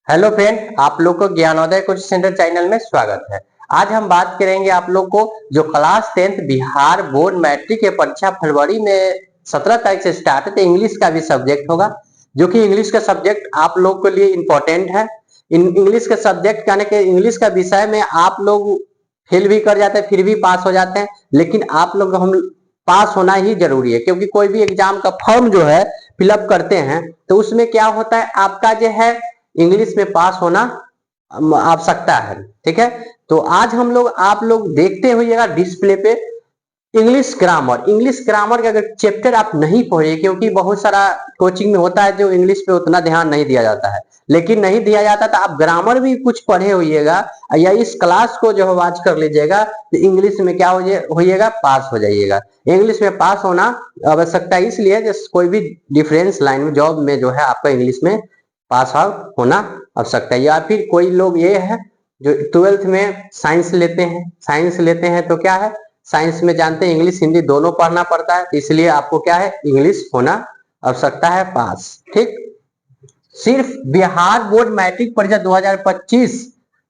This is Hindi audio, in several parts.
हेलो फ्रेंड, आप लोग को ज्ञानोदय कोचिंग सेंटर चैनल में स्वागत है। आज हम बात करेंगे आप लोग को जो class 10th Bihar board matric की परीक्षा फरवरी में 17 तारीख से स्टार्ट है, तो इंग्लिश का भी सब्जेक्ट होगा, जो कि इंग्लिश का सब्जेक्ट आप लोग के लिए इम्पोर्टेंट है। इंग्लिश का सब्जेक्ट यानी कि इंग्लिश का विषय में आप लोग फेल भी कर जाते हैं फिर भी पास हो जाते हैं, लेकिन आप लोग हम पास होना ही जरूरी है, क्योंकि कोई भी एग्जाम का फॉर्म जो है फिलअप करते हैं तो उसमें क्या होता है, आपका जो है इंग्लिश में पास होना आवश्यकता है। ठीक है, तो आज हम लोग आप लोग देखते हुएगा डिस्प्ले पे इंग्लिश ग्रामर का अगर चैप्टर आप नहीं पढ़े, क्योंकि बहुत सारा कोचिंग में होता है जो इंग्लिश पे उतना ध्यान नहीं दिया जाता है, लेकिन नहीं दिया जाता तो आप ग्रामर भी कुछ पढ़े होइएगा या इस क्लास को जो वाच कर लीजिएगा तो इंग्लिश में क्या होइएगा, पास हो जाइएगा। इंग्लिश में पास होना आवश्यकता इसलिए जैसे कोई भी डिफरेंस लाइन में जॉब में जो है आपका इंग्लिश में पास आउट होना आवश्यकता है। या फिर कोई लोग ये है जो 12th में साइंस लेते हैं तो क्या है, साइंस में जानते हैं इंग्लिश हिंदी दोनों पढ़ना पड़ता है, इसलिए आपको क्या है, इंग्लिश होना आवश्यकता है पास। ठीक, सिर्फ बिहार बोर्ड मैट्रिक परीक्षा 2025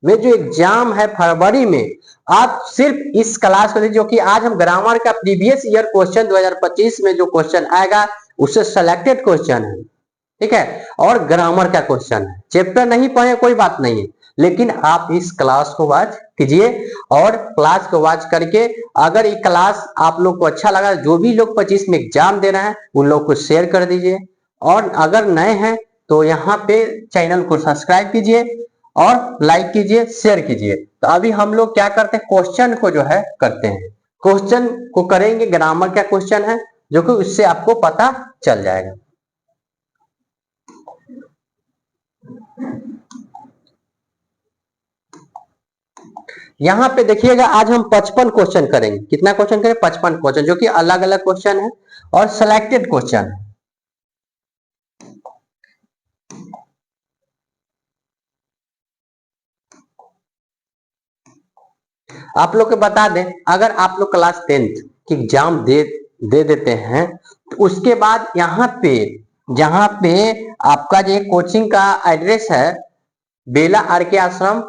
में जो एग्जाम है फरवरी में, आप सिर्फ इस क्लास को, जो कि आज हम ग्रामर का प्रीवियस ईयर क्वेश्चन 2025 में जो क्वेश्चन आएगा उससे सिलेक्टेड क्वेश्चन है। ठीक है, और ग्रामर का क्वेश्चन है। चैप्टर नहीं पढ़े कोई बात नहीं है, लेकिन आप इस क्लास को वॉच कीजिए, और क्लास को वॉच करके अगर ये क्लास आप लोग को अच्छा लगा, जो भी लोग 25 में एग्जाम दे रहे हैं उन लोग को शेयर कर दीजिए, और अगर नए हैं तो यहाँ पे चैनल को सब्सक्राइब कीजिए और लाइक कीजिए, शेयर कीजिए। तो अभी हम लोग क्या करते हैं, क्वेश्चन को जो है करते हैं, क्वेश्चन को करेंगे। ग्रामर का क्वेश्चन है जो कि उससे आपको पता चल जाएगा। यहाँ पे देखिएगा, आज हम 55 क्वेश्चन करेंगे। कितना क्वेश्चन करें? 55 क्वेश्चन, जो कि अलग अलग क्वेश्चन है और सिलेक्टेड क्वेश्चन है। आप लोग को बता दें, अगर आप लोग क्लास 10th की एग्जाम दे देते हैं तो उसके बाद जहां पे आपका जो कोचिंग का एड्रेस है, बेला आर के आश्रम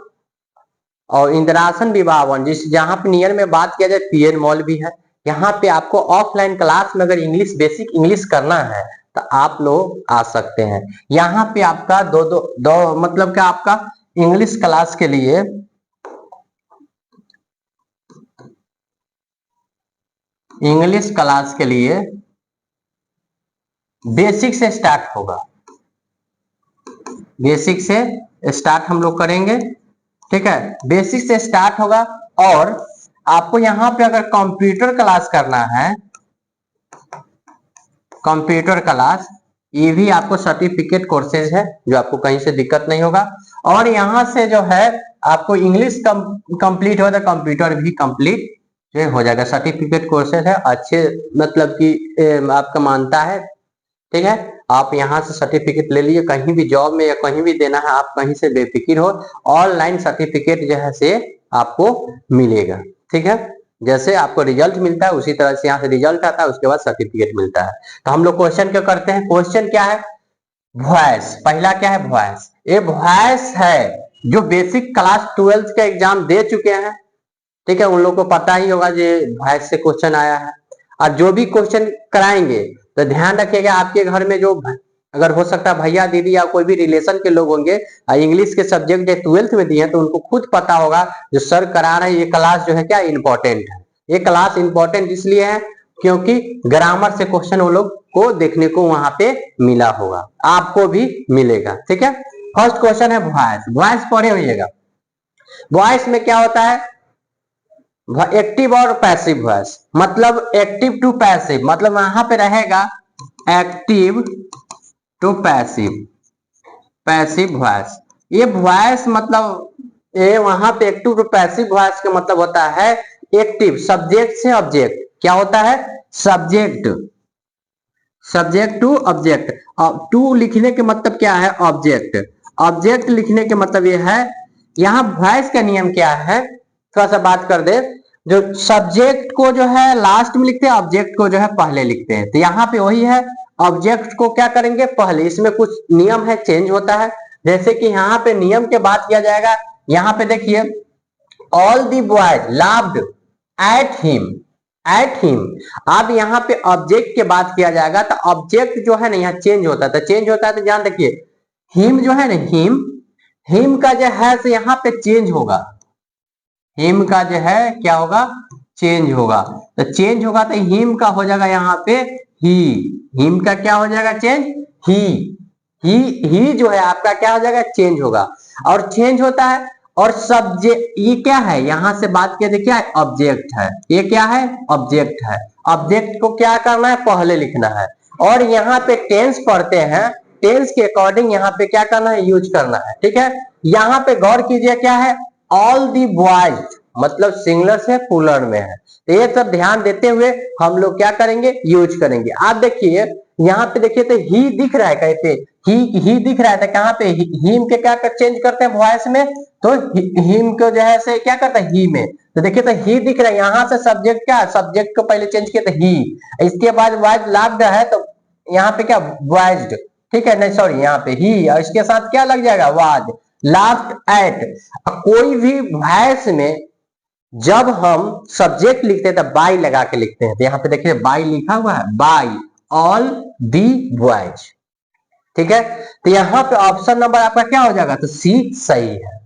और इंद्रासन विवाह वन, जिस जहां पे नियर में बात किया जाए पीएन मॉल भी है, यहाँ पे आपको ऑफलाइन क्लास में अगर इंग्लिश बेसिक इंग्लिश करना है तो आप लोग आ सकते हैं। यहाँ पे आपका दो मतलब क्या, आपका इंग्लिश क्लास के लिए बेसिक से स्टार्ट होगा। बेसिक से स्टार्ट हम लोग करेंगे। ठीक है, बेसिक से स्टार्ट होगा, और आपको यहाँ पे अगर कंप्यूटर क्लास करना है, कंप्यूटर क्लास, ये भी आपको सर्टिफिकेट कोर्सेज है जो आपको कहीं से दिक्कत नहीं होगा। और यहाँ से जो है आपको इंग्लिश कंप्लीट हो तो कंप्यूटर भी कंप्लीट हो जाएगा। सर्टिफिकेट कोर्सेज है अच्छे, मतलब कि आपका मानता है। ठीक है, आप यहाँ से सर्टिफिकेट ले लीजिए, कहीं भी जॉब में या कहीं भी देना है, आप कहीं से बेफिक्र हो, ऑनलाइन सर्टिफिकेट जो है से आपको मिलेगा। ठीक है, जैसे आपको रिजल्ट मिलता है उसी तरह से यहाँ से रिजल्ट आता है, उसके बाद सर्टिफिकेट मिलता है। तो हम लोग क्वेश्चन क्या करते हैं, क्वेश्चन क्या है, वॉइस। पहला क्या है, वॉइस। ये वॉइस है जो बेसिक क्लास 12th का एग्जाम दे चुके हैं। ठीक है, उन लोग को पता ही होगा ये वॉइस से क्वेश्चन आया है। और जो भी क्वेश्चन कराएंगे तो ध्यान रखिएगा, आपके घर में जो अगर हो सकता है भैया दीदी या कोई भी रिलेशन के लोग होंगे, इंग्लिश के सब्जेक्ट जो 12th में दिए हैं, तो उनको खुद पता होगा जो सर करा रहे हैं ये क्लास जो है क्या इंपॉर्टेंट है। ये क्लास इंपॉर्टेंट इसलिए है क्योंकि ग्रामर से क्वेश्चन वो लोग को देखने को वहां पे मिला होगा, आपको भी मिलेगा। ठीक है, फर्स्ट क्वेश्चन है वॉइस। वॉइस पढ़े होइएगा। वॉइस में क्या होता है, एक्टिव और पैसिव वॉइस। मतलब एक्टिव टू पैसिव, मतलब वहां पे रहेगा active to passive, passive voice. ये वॉइस मतलब ये वहां पे एक्टिव टू पैसिव वॉइस का मतलब होता है एक्टिव सब्जेक्ट से ऑब्जेक्ट। क्या होता है, सब्जेक्ट टू ऑब्जेक्ट। टू लिखने के मतलब क्या है, ऑब्जेक्ट। ऑब्जेक्ट लिखने के मतलब ये है, यहाँ वॉइस का नियम क्या है, थोड़ा सा बात कर दे। जो सब्जेक्ट को जो है लास्ट में लिखते हैं, ऑब्जेक्ट को जो है पहले लिखते हैं, तो यहाँ पे वही है, ऑब्जेक्ट को क्या करेंगे पहले। इसमें कुछ नियम है, चेंज होता है। जैसे कि यहाँ पे नियम के बात किया जाएगा, यहाँ पे देखिए all the boys laughed at him, at him. अब यहाँ पे ऑब्जेक्ट के बात किया जाएगा तो ऑब्जेक्ट जो है ना यहाँ चेंज होता है, तो चेंज होता है तो ध्यान देखिए हिम जो है ना, हिम का जो है तो यहाँ पे चेंज होगा, हिम का जो है क्या होगा, चेंज होगा। तो चेंज होगा तो हिम का हो जाएगा यहाँ पे ही, हिम का क्या हो जाएगा चेंज, ही जो है आपका क्या हो जाएगा, चेंज होगा। और चेंज होता है और सब्जेक्ट ये क्या है, यहां से बात किया क्या है, ऑब्जेक्ट है, ये क्या है, ऑब्जेक्ट है। ऑब्जेक्ट को क्या करना है, पहले लिखना है। और यहाँ पे टेंस पढ़ते हैं, टेंस के अकॉर्डिंग यहाँ पे क्या करना है, यूज करना है। ठीक है, यहाँ पे गौर कीजिए क्या है, ऑल दी बॉयज, मतलब सिंगुलर से प्लूरल में है। तो ये सब ध्यान देते हुए हम लोग क्या करेंगे, यूज करेंगे। आप देखिए यहाँ पे देखिए तो ही दिख रहा है, कहते ही दिख रहा है, तो कहाँ पे हिम के क्या कर चेंज करते हैं वॉइस में, तो हिम को जो है से क्या करता है, ही में। तो देखिए तो ही दिख रहा है, यहाँ से सब्जेक्ट क्या, सब्जेक्ट को पहले चेंज किया तो ही, इसके बाद वाइज लाफ्ड है तो यहाँ पे क्या वाइज्ड, ठीक है, नहीं सॉरी यहाँ पे ही, और इसके साथ क्या लग जाएगा, वाज, लाफ्ड एट। कोई भी वॉइस में जब हम सब्जेक्ट लिखते हैं तो बाई लगा के लिखते हैं, तो यहाँ पे देखिए बाई लिखा हुआ है, बाई ऑल दी बॉयज। ठीक है, तो यहाँ पे ऑप्शन नंबर आपका क्या हो जाएगा, तो सी सही है।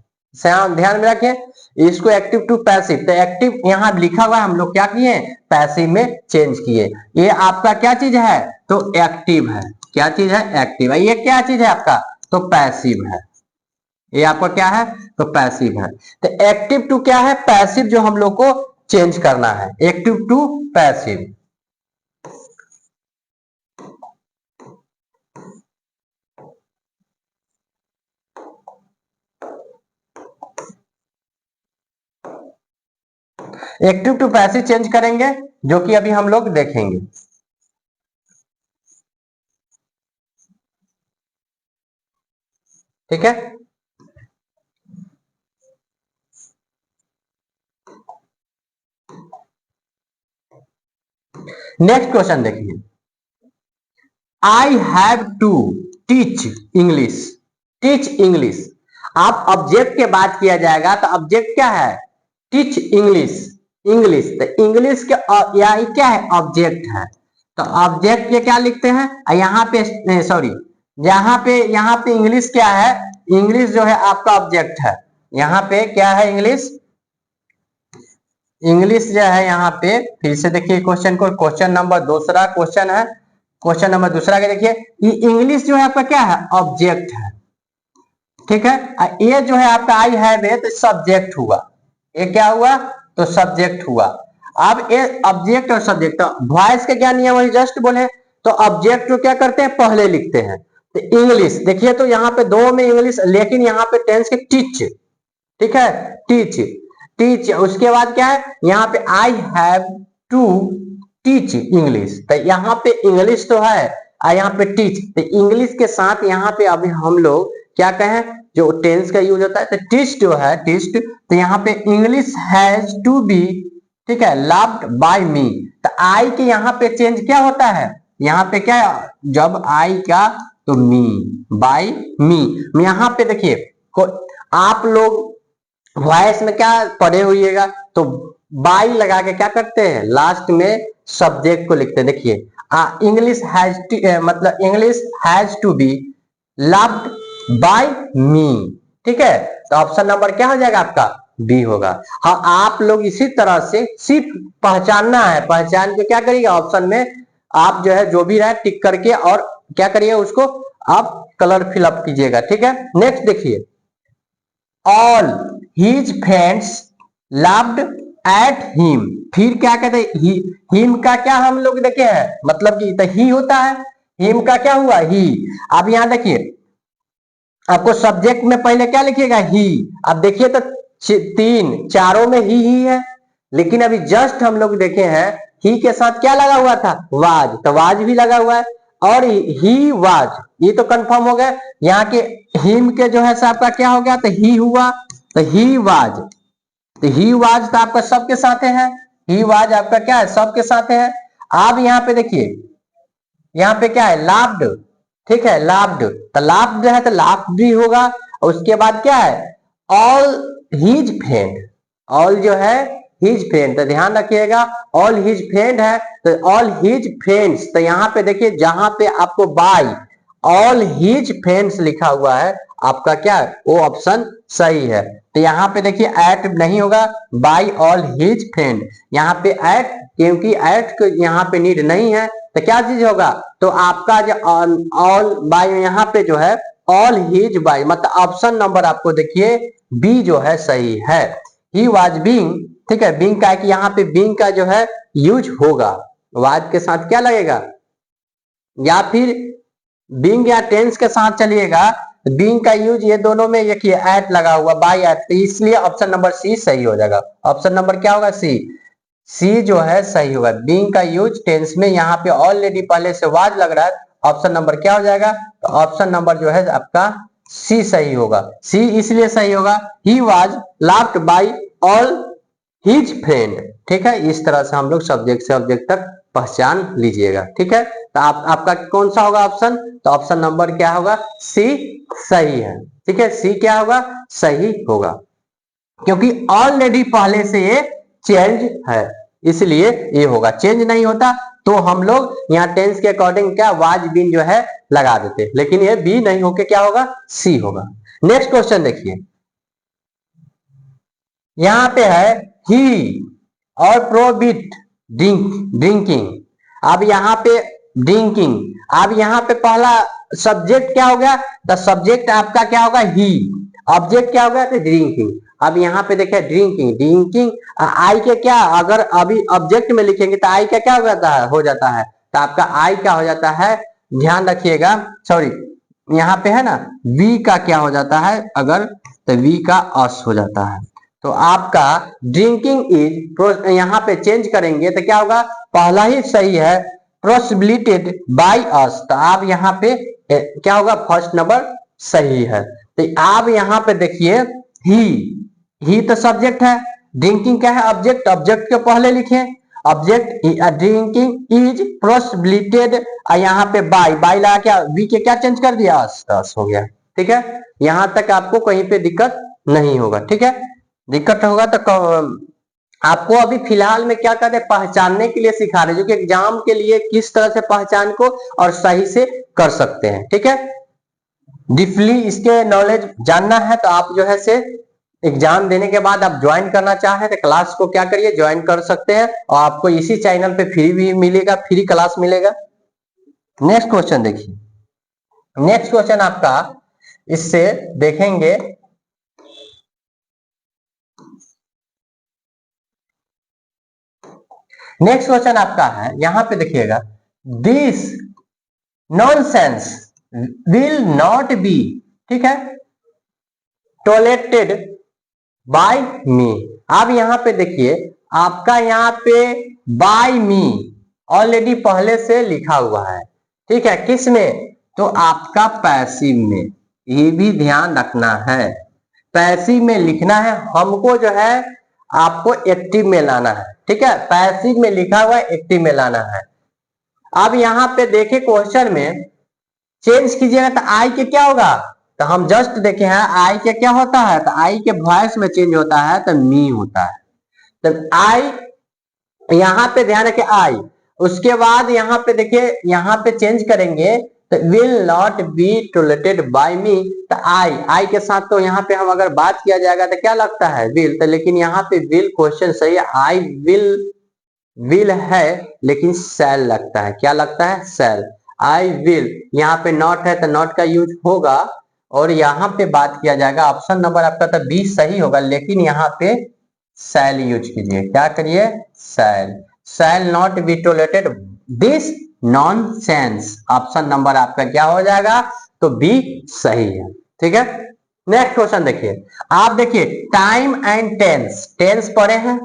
ध्यान में रखिए इसको एक्टिव टू पैसिव, तो एक्टिव यहाँ लिखा हुआ है, हम लोग क्या किए, पैसिव में चेंज किए। ये आपका क्या चीज है, तो एक्टिव है, क्या चीज है, एक्टिव है। ये क्या चीज है आपका, तो पैसिव है, ये आपका क्या है, तो पैसिव है। तो एक्टिव टू क्या है, पैसिव जो हम लोग को चेंज करना है, active to passive. Active to passive change करेंगे, जो कि अभी हम लोग देखेंगे। ठीक है, नेक्स्ट क्वेश्चन देखिए, I have to teach English, teach English. आप ऑब्जेक्ट के बात किया जाएगा तो ऑब्जेक्ट क्या है, टीच इंग्लिश, इंग्लिश। तो इंग्लिश के यही क्या है, ऑब्जेक्ट है। तो ऑब्जेक्ट के क्या लिखते हैं, यहाँ पे सॉरी, यहाँ पे इंग्लिश क्या है, इंग्लिश जो है आपका ऑब्जेक्ट है। यहाँ पे क्या है, इंग्लिश, इंग्लिश जो है यहाँ पे, फिर से देखिए क्वेश्चन को, क्वेश्चन नंबर दूसरा क्वेश्चन है, क्वेश्चन नंबर दूसरा के देखिए, ये इंग्लिश जो है आपका क्या है, ऑब्जेक्ट है। ठीक है, ये जो है आपका आई हैव है तो सब्जेक्ट हुआ, ये क्या हुआ, तो सब्जेक्ट हुआ। अब ये ऑब्जेक्ट और सब्जेक्ट, वॉइस का क्या नियम है, जस्ट बोले तो ऑब्जेक्ट को क्या करते हैं, पहले लिखते हैं। तो इंग्लिश देखिए तो यहाँ पे दो में इंग्लिश, लेकिन यहाँ पे टेंस के टीच, ठीक है, टीच, टीच। उसके बाद क्या है, यहाँ पे I have to teach English, तो यहाँ पे इंग्लिश तो है और यहाँ पे टीच, तो इंग्लिश के साथ यहाँ पे अभी हम लोग क्या कहें, जो टेंस का यूज होता है, तो टीच जो है, टीच, तो यहाँ पे इंग्लिश हैज टू बी, ठीक है, लव्ड बाय मी। तो आई के यहाँ पे चेंज क्या होता है, यहाँ पे क्या, जब आई का तो मी, बाय मी। यहाँ पे देखिए आप लोग वॉइस में क्या पढ़े हुईएगा, तो बाई लगा के क्या करते हैं, लास्ट में सब्जेक्ट को लिखते हैं। देखिए इंग्लिश हैज, मतलब English has to be loved by me. ठीक है, तो ऑप्शन नंबर क्या हो जाएगा आपका, बी होगा। हाँ, आप लोग इसी तरह से सिर्फ पहचानना है, पहचान के क्या करिएगा, ऑप्शन में आप जो है जो भी रहे टिक करके और क्या करिए, उसको आप कलर फिलअप कीजिएगा। ठीक है, नेक्स्ट देखिए, all his friends loved at him. फिर क्या कहते हैं, हिम का क्या हम लोग देखे हैं, मतलब कि तो ही होता है, हिम का क्या हुआ, ही। अब यहां देखिए आपको सब्जेक्ट में पहले क्या लिखिएगा, ही। अब देखिए तो तीन चारों में ही है, लेकिन अभी जस्ट हम लोग देखे हैं ही के साथ क्या लगा हुआ था, वाज, तो वाज भी लगा हुआ है, और ही वाज, ये तो कंफर्म हो गया। यहाँ के हिम के जो है आपका क्या हो गया, तो ही हुआ, तो ही वाज, तो ही वाज तो आपका सबके साथ है, ही वाज आपका क्या है, सबके साथ है। अब यहाँ पे देखिए, यहाँ पे क्या है, लाव्ड, ठीक है, लाफ्ड, तो लाफ्ड है तो लाफ्ड भी होगा। और उसके बाद क्या है, ऑल हिज फ्रेंड, ऑल जो है हिज फ्रेंड, तो ध्यान रखिएगा ऑल हिज फ्रेंड है तो ऑल हिज फ्रेंड्स, तो यहाँ पे देखिए जहां पे आपको बाय ऑल हिज फ्रेंड्स लिखा हुआ है आपका क्या है वो ऑप्शन सही है। तो यहाँ पे देखिए एट नहीं होगा, बाय ऑल हिज फ्रेंड, यहाँ पे एट, क्योंकि एट को यहाँ पे नीड नहीं है तो क्या चीज होगा, तो आपका जो ऑल बाय यहाँ पे जो है ऑल हिज बाय, मतलब ऑप्शन नंबर आपको देखिए बी जो है सही है। ही वाज बीइंग, ठीक है, बीइंग का है कि यहाँ पे बीइंग का जो है यूज होगा, वाज के साथ क्या लगेगा, या फिर बीइंग या टेंस के साथ चलिएगा, बीइंग का यूज ये दोनों में देखिए एट लगा हुआ, बाय एट, तो इसलिए ऑप्शन नंबर सी सही हो जाएगा। ऑप्शन नंबर क्या होगा, सी, सी जो है सही होगा। बीइंग का यूज टेंस में यहाँ पे ऑलरेडी पहले से वाज लग रहा है, ऑप्शन नंबर क्या हो जाएगा, तो ऑप्शन नंबर जो है आपका सी सही होगा। सी इसलिए सही होगा, he was laughed by all his friend, ठीक है। इस तरह से हम लोग सब्जेक्ट से ऑब्जेक्ट तक पहचान लीजिएगा, ठीक है। तो आपका कौन सा होगा ऑप्शन, तो ऑप्शन नंबर क्या होगा, सी सही है, ठीक है, सी क्या होगा, सही होगा, क्योंकि ऑलरेडी पहले से ये चेंज है इसलिए ये होगा। चेंज नहीं होता तो हम लोग यहाँ टेंस के अकॉर्डिंग क्या वाज बीन जो है लगा देते, लेकिन ये बी नहीं होके क्या होगा, सी होगा। नेक्स्ट क्वेश्चन देखिए, यहाँ पे है ही और प्रोबिट ड्रिंकिंग, अब यहाँ पे ड्रिंकिंग, अब यहाँ पे पहला सब्जेक्ट क्या हो गया, तो सब्जेक्ट आपका क्या होगा ही, ऑब्जेक्ट क्या होगा तो ड्रिंकिंग। अब यहाँ पे देखिए ड्रिंकिंग, ड्रिंकिंग आई के क्या, अगर अभी ऑब्जेक्ट में लिखेंगे तो आई का क्या हो जाता है, तो आपका आई क्या हो जाता है, ध्यान रखिएगा, सॉरी यहाँ पे है ना वी का क्या हो जाता है, अगर तो वी का अस हो जाता है। तो आपका ड्रिंकिंग इज यहाँ पे चेंज करेंगे तो क्या होगा, पहला ही सही है, प्रोसिबिलिटेड बाय अस, तो आप यहाँ पे क्या होगा, फर्स्ट नंबर सही है। तो आप यहाँ पे देखिए ही तो सब्जेक्ट है, ड्रिंकिंग क्या है ऑब्जेक्ट, ऑब्जेक्ट के पहले लिखे, ऑब्जेक्ट ड्रिंकिंग इज प्रोसिबिलिटेड, यहाँ पे बाय लगा क्या, वी के क्या चेंज कर दिया, अस हो गया, ठीक है। यहां तक आपको कहीं पे दिक्कत नहीं होगा, ठीक है। दिक्कत होगा तो आपको अभी फिलहाल में क्या करते हैं, पहचानने के लिए सिखा रहे, जो कि एग्जाम के लिए किस तरह से पहचान को और सही से कर सकते हैं, ठीक है। डीपली इसके नॉलेज जानना है तो आप जो है से एग्जाम देने के बाद आप ज्वाइन करना चाहें तो क्लास को क्या करिए, ज्वाइन कर सकते हैं, और आपको इसी चैनल पे फ्री भी मिलेगा, फ्री क्लास मिलेगा। नेक्स्ट क्वेश्चन देखिए, नेक्स्ट क्वेश्चन आपका इससे देखेंगे, नेक्स्ट क्वेश्चन आपका है, यहां पे देखिएगा, this nonsense will not B, ठीक है, टॉलरेटेड बाय मी। अब यहां पे देखिए आपका यहाँ पे बाय मी ऑलरेडी पहले से लिखा हुआ है, ठीक है, किस में, तो आपका पैसिव में, ये भी ध्यान रखना है, पैसिव में लिखना है हमको, जो है आपको एक्टिव में लाना है, ठीक है, पैसिव में लिखा हुआ है एक्टिव में लाना है। अब यहाँ पे देखे क्वेश्चन में चेंज कीजिएगा तो आई के क्या होगा, तो हम जस्ट देखे हैं आई के क्या होता है, तो आई के वॉइस में चेंज होता है तो मी होता है, तो आई यहाँ पे ध्यान रखे आई, उसके बाद यहाँ पे देखिए यहाँ पे चेंज करेंगे तो will not be tolerated by me, तो आई के साथ तो यहाँ पे हम अगर बात किया जाएगा तो क्या लगता है विल, तो लेकिन यहाँ पे विल क्वेश्चन सही है, आई विल है लेकिन शैल लगता है, क्या लगता है शैल, आई विल, यहाँ पे नॉट है तो नॉट का यूज होगा, और यहाँ पे बात किया जाएगा, ऑप्शन नंबर आपका तो बी सही होगा, लेकिन यहाँ पे शैल यूज कीजिए, क्या करिए shall not be tolerated this nonsense, option number आपका क्या हो जाएगा, तो बी सही है, ठीक है। नेक्स्ट क्वेश्चन देखिए, आप देखिए टाइम एंड टेंस, टेंस पढ़े हैं,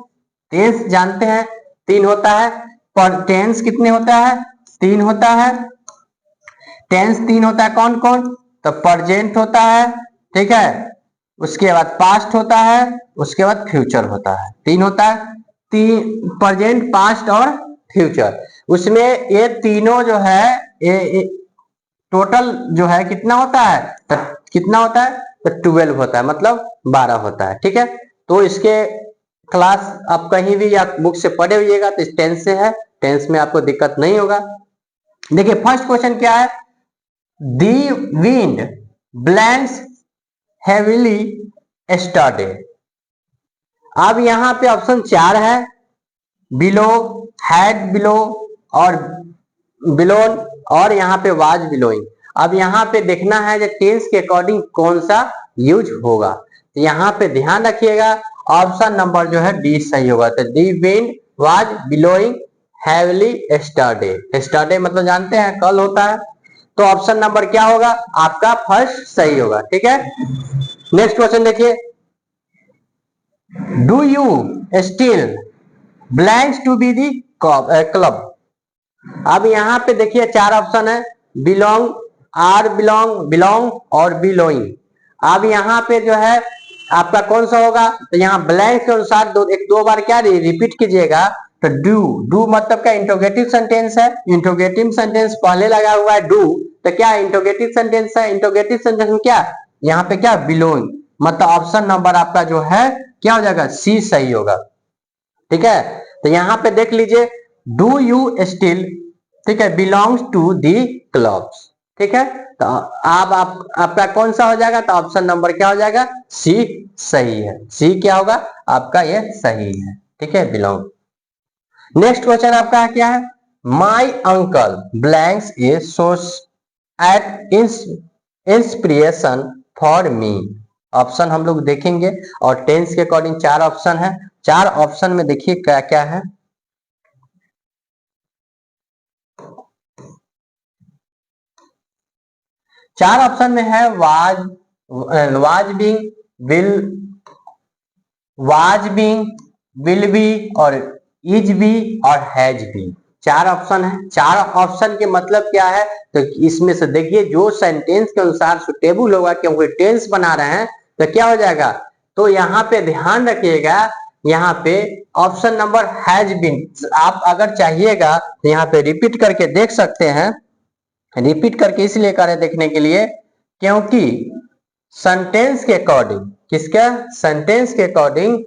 टेंस जानते हैं 3 होता है, पर टेंस कितने होता है, 3 होता है, टेंस 3 होता है, कौन कौन, तो प्रेजेंट होता है, ठीक है, उसके बाद पास्ट होता है, उसके बाद फ्यूचर होता है, 3 होता है, प्रेजेंट पास्ट और फ्यूचर, उसमें ये तीनों जो है टोटल जो है कितना होता है, तो कितना होता है, तो 12 होता है, मतलब 12 होता है। ठीक है, तो इसके क्लास आप कहीं भी या बुक से पढ़े हुईगा तो टेंस से है, टेंस में आपको दिक्कत नहीं होगा। देखिए फर्स्ट क्वेश्चन क्या है, दी विंड ब्लैंक्स हेवीली स्टार्टे। अब यहाँ पे ऑप्शन 4 है, बिलो, हैड बिलो और बिलोन, और यहाँ पे वाज बिलोइंग। अब यहाँ पे देखना है जो टेंस के अकॉर्डिंग कौन सा यूज होगा, तो यहाँ पे ध्यान रखिएगा ऑप्शन नंबर जो है डी सही होगा। तो दी विंड वाज बिलोइंग हैवीली स्टार्टे, स्टार्टे मतलब जानते हैं कल होता है, तो ऑप्शन नंबर क्या होगा आपका फर्स्ट सही होगा। ठीक है, नेक्स्ट क्वेश्चन देखिए, do you still blanks to be the club. अब यहाँ पे देखिए 4 ऑप्शन है, बिलोंग, आर बिलोंग, बिलोंग और बिलोइंग। अब यहाँ पे जो है आपका कौन सा होगा, तो यहाँ ब्लैंक के अनुसार दो बार क्या रिपीट कीजिएगा, तो डू, डू मतलब क्या इंट्रोगेटिव सेंटेंस है, इंट्रोगेटिव सेंटेंस पहले लगा हुआ है डू, तो क्या इंट्रोगेटिव सेंटेंस है, इंट्रोगेटिव सेंटेंस में क्या यहाँ पे क्या बिलोंग, मतलब ऑप्शन नंबर आपका जो है क्या हो जाएगा, सी सही होगा। ठीक है, तो यहाँ पे देख लीजिए डू यू स्टिल, ठीक है, बिलोंग्स टू दी क्लब्स। ठीक है, तो अब आपका कौन सा हो जाएगा, तो ऑप्शन नंबर क्या हो जाएगा, सी सही है, सी क्या होगा आपका ये सही है। ठीक है, बिलोंग। नेक्स्ट क्वेश्चन आपका क्या है, my uncle blanks a source at inspiration for me. Option हम लोग देखेंगे और टेंस के अकॉर्डिंग 4 ऑप्शन है, 4 ऑप्शन में देखिए क्या क्या है। चार ऑप्शन में है was, was being, will, was being, will be और इज बी और हैज बी। 4 ऑप्शन है, 4 ऑप्शन के मतलब क्या है, तो इसमें से देखिए जो सेंटेंस के अनुसार सुटेबल होगा, क्योंकि टेंस बना रहे हैं तो क्या हो जाएगा, तो यहाँ पे ध्यान रखिएगा, यहाँ पे ऑप्शन नंबर हैज बीन, आप अगर चाहिएगा तो यहाँ पे रिपीट करके देख सकते हैं। रिपीट करके इसलिए कर रहे देखने के लिए क्योंकि सेंटेंस के अकॉर्डिंग, किसका सेंटेंस के अकॉर्डिंग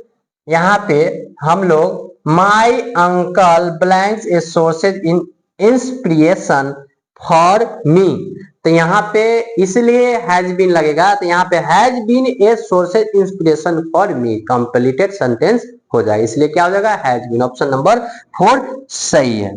यहाँ पे हम लोग माई uncle blanks A sources in inspiration for मी, तो यहाँ पे इसलिए हैज बीन लगेगा, तो यहाँ पे has been a sources inspiration for me, completed sentence हो जाएगा, इसलिए क्या हो जाएगा हैज बीन, ऑप्शन नंबर 4 सही है।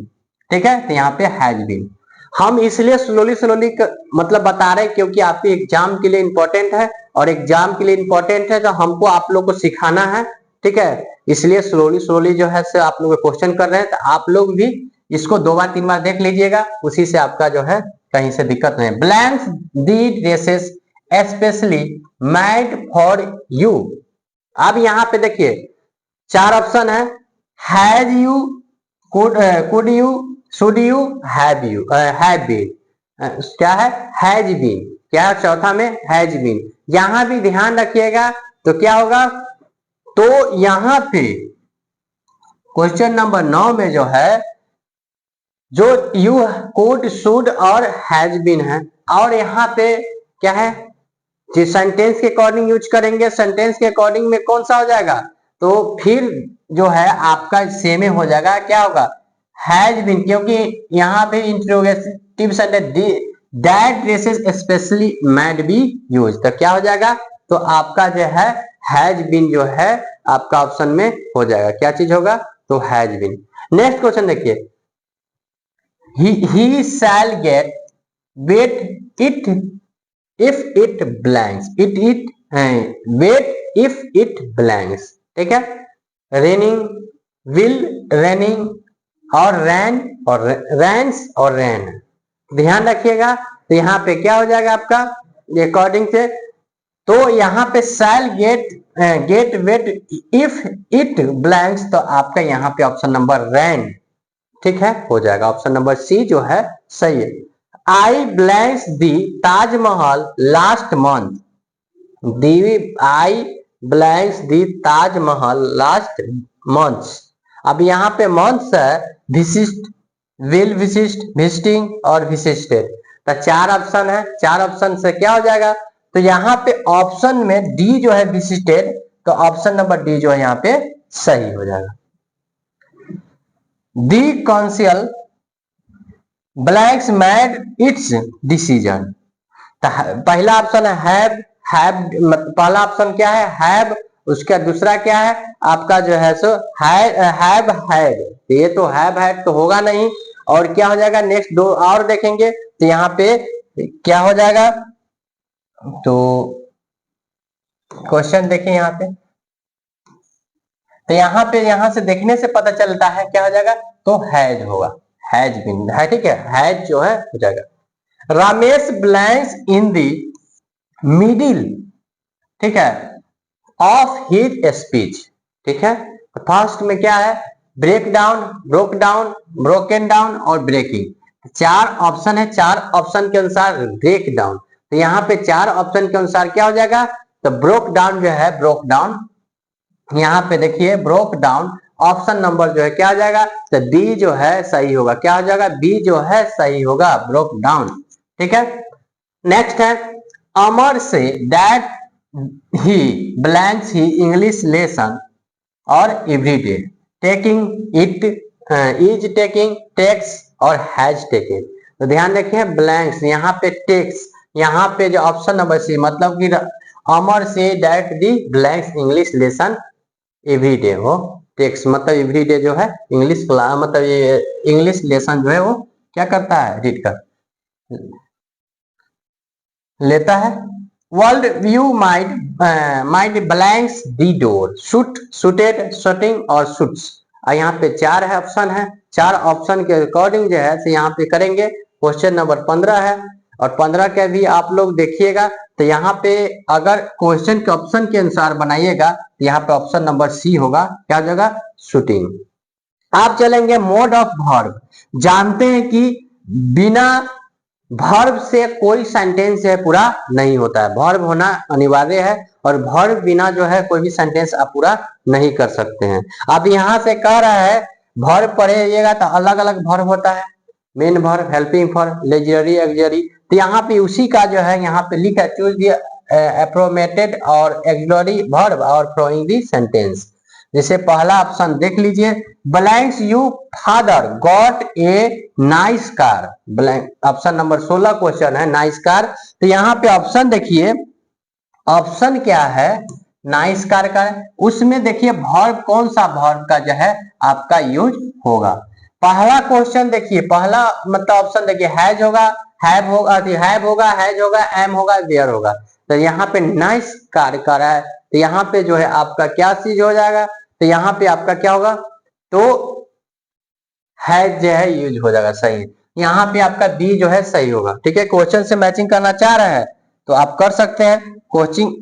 ठीक है, तो यहाँ पे हैज बीन हम इसलिए स्लोली स्लोली मतलब बता रहे हैं क्योंकि आपके एग्जाम के लिए इंपॉर्टेंट है, और एग्जाम के लिए इंपॉर्टेंट है तो हमको आप लोग को सिखाना है। ठीक है, इसलिए स्लोली स्लोली जो है से आप लोग क्वेश्चन कर रहे हैं, तो आप लोग भी इसको 2 बार 3 बार देख लीजिएगा, उसी से आपका जो है कहीं से दिक्कत नहीं। Blanks the dresses specially made for you. अब यहाँ पे देखिए 4 ऑप्शन है, has you, could you, should you, have you, have been, क्या है हैज बीन, क्या है चौथा में हैज बीन। यहां भी ध्यान रखिएगा तो क्या होगा, तो यहां पे क्वेश्चन नंबर 9 में जो है जो यू, कुड, शुड और हैज बीन है, और यहाँ पे क्या है जिस सेंटेंस के अकॉर्डिंग यूज करेंगे, सेंटेंस के अकॉर्डिंग में कौन सा हो जाएगा, तो फिर जो है आपका सेम हो जाएगा, क्या होगा हैज बीन, क्योंकि यहाँ पे interrogative sentence that dresses specially made B use, तो क्या हो जाएगा, तो आपका जो है हैज बीन जो है आपका ऑप्शन में हो जाएगा, क्या चीज होगा, तो हैज बीन। नेक्स्ट क्वेश्चन देखिए, he shall get wet it if it blanks, wet if it blanks। ठीक है, raining, will, raining और rain और rains और rain, ध्यान रखिएगा। तो यहाँ पे क्या हो जाएगा आपका अकॉर्डिंग से, तो यहाँ पे shall get wet if it blanks, तो आपका यहाँ पे ऑप्शन नंबर rain, ठीक है, हो जाएगा ऑप्शन नंबर सी जो है सही है। आई ब्लैंक्स दी ताजमहल लास्ट मंथ, आई ब्लैंक्स दी ताजमहल लास्ट मंथ। अब यहाँ पे मंथ है विशिष्ट, विल विशिष्ट, विजिटिंग और विशिष्टेड, तो चार ऑप्शन है, चार ऑप्शन से क्या हो जाएगा, तो यहाँ पे ऑप्शन में डी जो है विजिटेड, तो ऑप्शन नंबर डी जो है यहाँ पे सही हो जाएगा। दी council blacks made it's decision, पहला ऑप्शन है हैव, पहला ऑप्शन क्या है हैव, उसका दूसरा क्या है आपका जो है सो हैव हैड, ये तो हैव हैड तो होगा नहीं, और क्या हो जाएगा नेक्स्ट दो और देखेंगे तो यहाँ पे क्या हो जाएगा, तो क्वेश्चन देखें यहाँ पे, तो यहाँ पे यहां से देखने से पता चलता है क्या हो जाएगा, तो हैज होगा, हैज बिन है, ठीक है, हैज जो है हो जाएगा। रमेश ब्लैंक्स इन दी मिडिल, ठीक है, ऑफ हिज स्पीच, ठीक है, फर्स्ट में क्या है break down, broke down, broken down और ब्रेकिंग, चार ऑप्शन है, चार ऑप्शन के अनुसार ब्रेक डाउन, तो यहाँ पे चार ऑप्शन के अनुसार क्या हो जाएगा, तो ब्रोक डाउन जो है, ब्रोक डाउन, यहाँ पे देखिए ब्रोक डाउन ऑप्शन नंबर जो है क्या आ जाएगा, तो डी जो है सही होगा, क्या हो जाएगा बी जो है सही होगा, ब्रोक डाउन, ठीक है। नेक्स्ट है Amar says that he blanks he English lesson और everyday taking it, is taking, takes और हैज टेकिंग, तो ध्यान रखिए ब्लैंक्स यहाँ पे टेक्स, यहाँ पे जो ऑप्शन नंबर सी मतलब कि Amar says that the blanks English lesson everyday, हो टेक्स मतलब एवरीडे जो है इंग्लिश क्लास मतलब ये इंग्लिश लेसन जो है वो क्या करता है रीड कर लेता है। World view might blanks the door, shoot, shooted, shooting और शूट्स, यहाँ पे चार है ऑप्शन है, चार ऑप्शन के अकॉर्डिंग जो है तो यहाँ पे करेंगे। क्वेश्चन नंबर 15 है और 15 का भी आप लोग देखिएगा, तो यहाँ पे अगर क्वेश्चन के ऑप्शन के अनुसार बनाइएगा तो यहाँ पे ऑप्शन नंबर सी होगा, क्या हो जाएगा शूटिंग। आप चलेंगे मोड ऑफ वर्ब, जानते हैं कि बिना वर्ब से कोई सेंटेंस है पूरा नहीं होता है, वर्ब होना अनिवार्य है और वर्ब बिना जो है कोई भी सेंटेंस आप पूरा नहीं कर सकते हैं। अब यहाँ से कह रहा है वर्ब पढ़िएगा तो अलग अलग वर्ब होता है, मेन वर्ब, हेल्पिंग वर्ब, लेजरी, एक्सरी, तो यहाँ पे उसी का जो है यहाँ पे लिखा चूज दी एप्रोमेटेड और एक्सरी वर्ब और फ्लोइंग दी सेंटेंस। जैसे पहला ऑप्शन देख लीजिए, blanks you father got a nice car, blank option number 16 question है नाइस कार, तो यहाँ पे ऑप्शन देखिए ऑप्शन क्या है नाइस कार का, उसमें देखिए वर्ब कौन सा वर्ब का जो है आपका यूज होगा। पहला क्वेश्चन देखिए, पहला मतलब ऑप्शन देखिए हैज होगा, हैव होगा, हैव होगा, हैज होगा, एम होगा, वेयर होगा, तो यहाँ पे नाइस कार कर रहा है, तो यहाँ पे जो है आपका क्या चीज हो जाएगा, तो यहाँ पे आपका क्या होगा, तो हैज जो है यूज हो जाएगा, सही, यहाँ पे आपका बी जो है सही होगा, ठीक है। क्वेश्चन से मैचिंग करना चाह रहे हैं तो आप कर सकते हैं। कोचिंग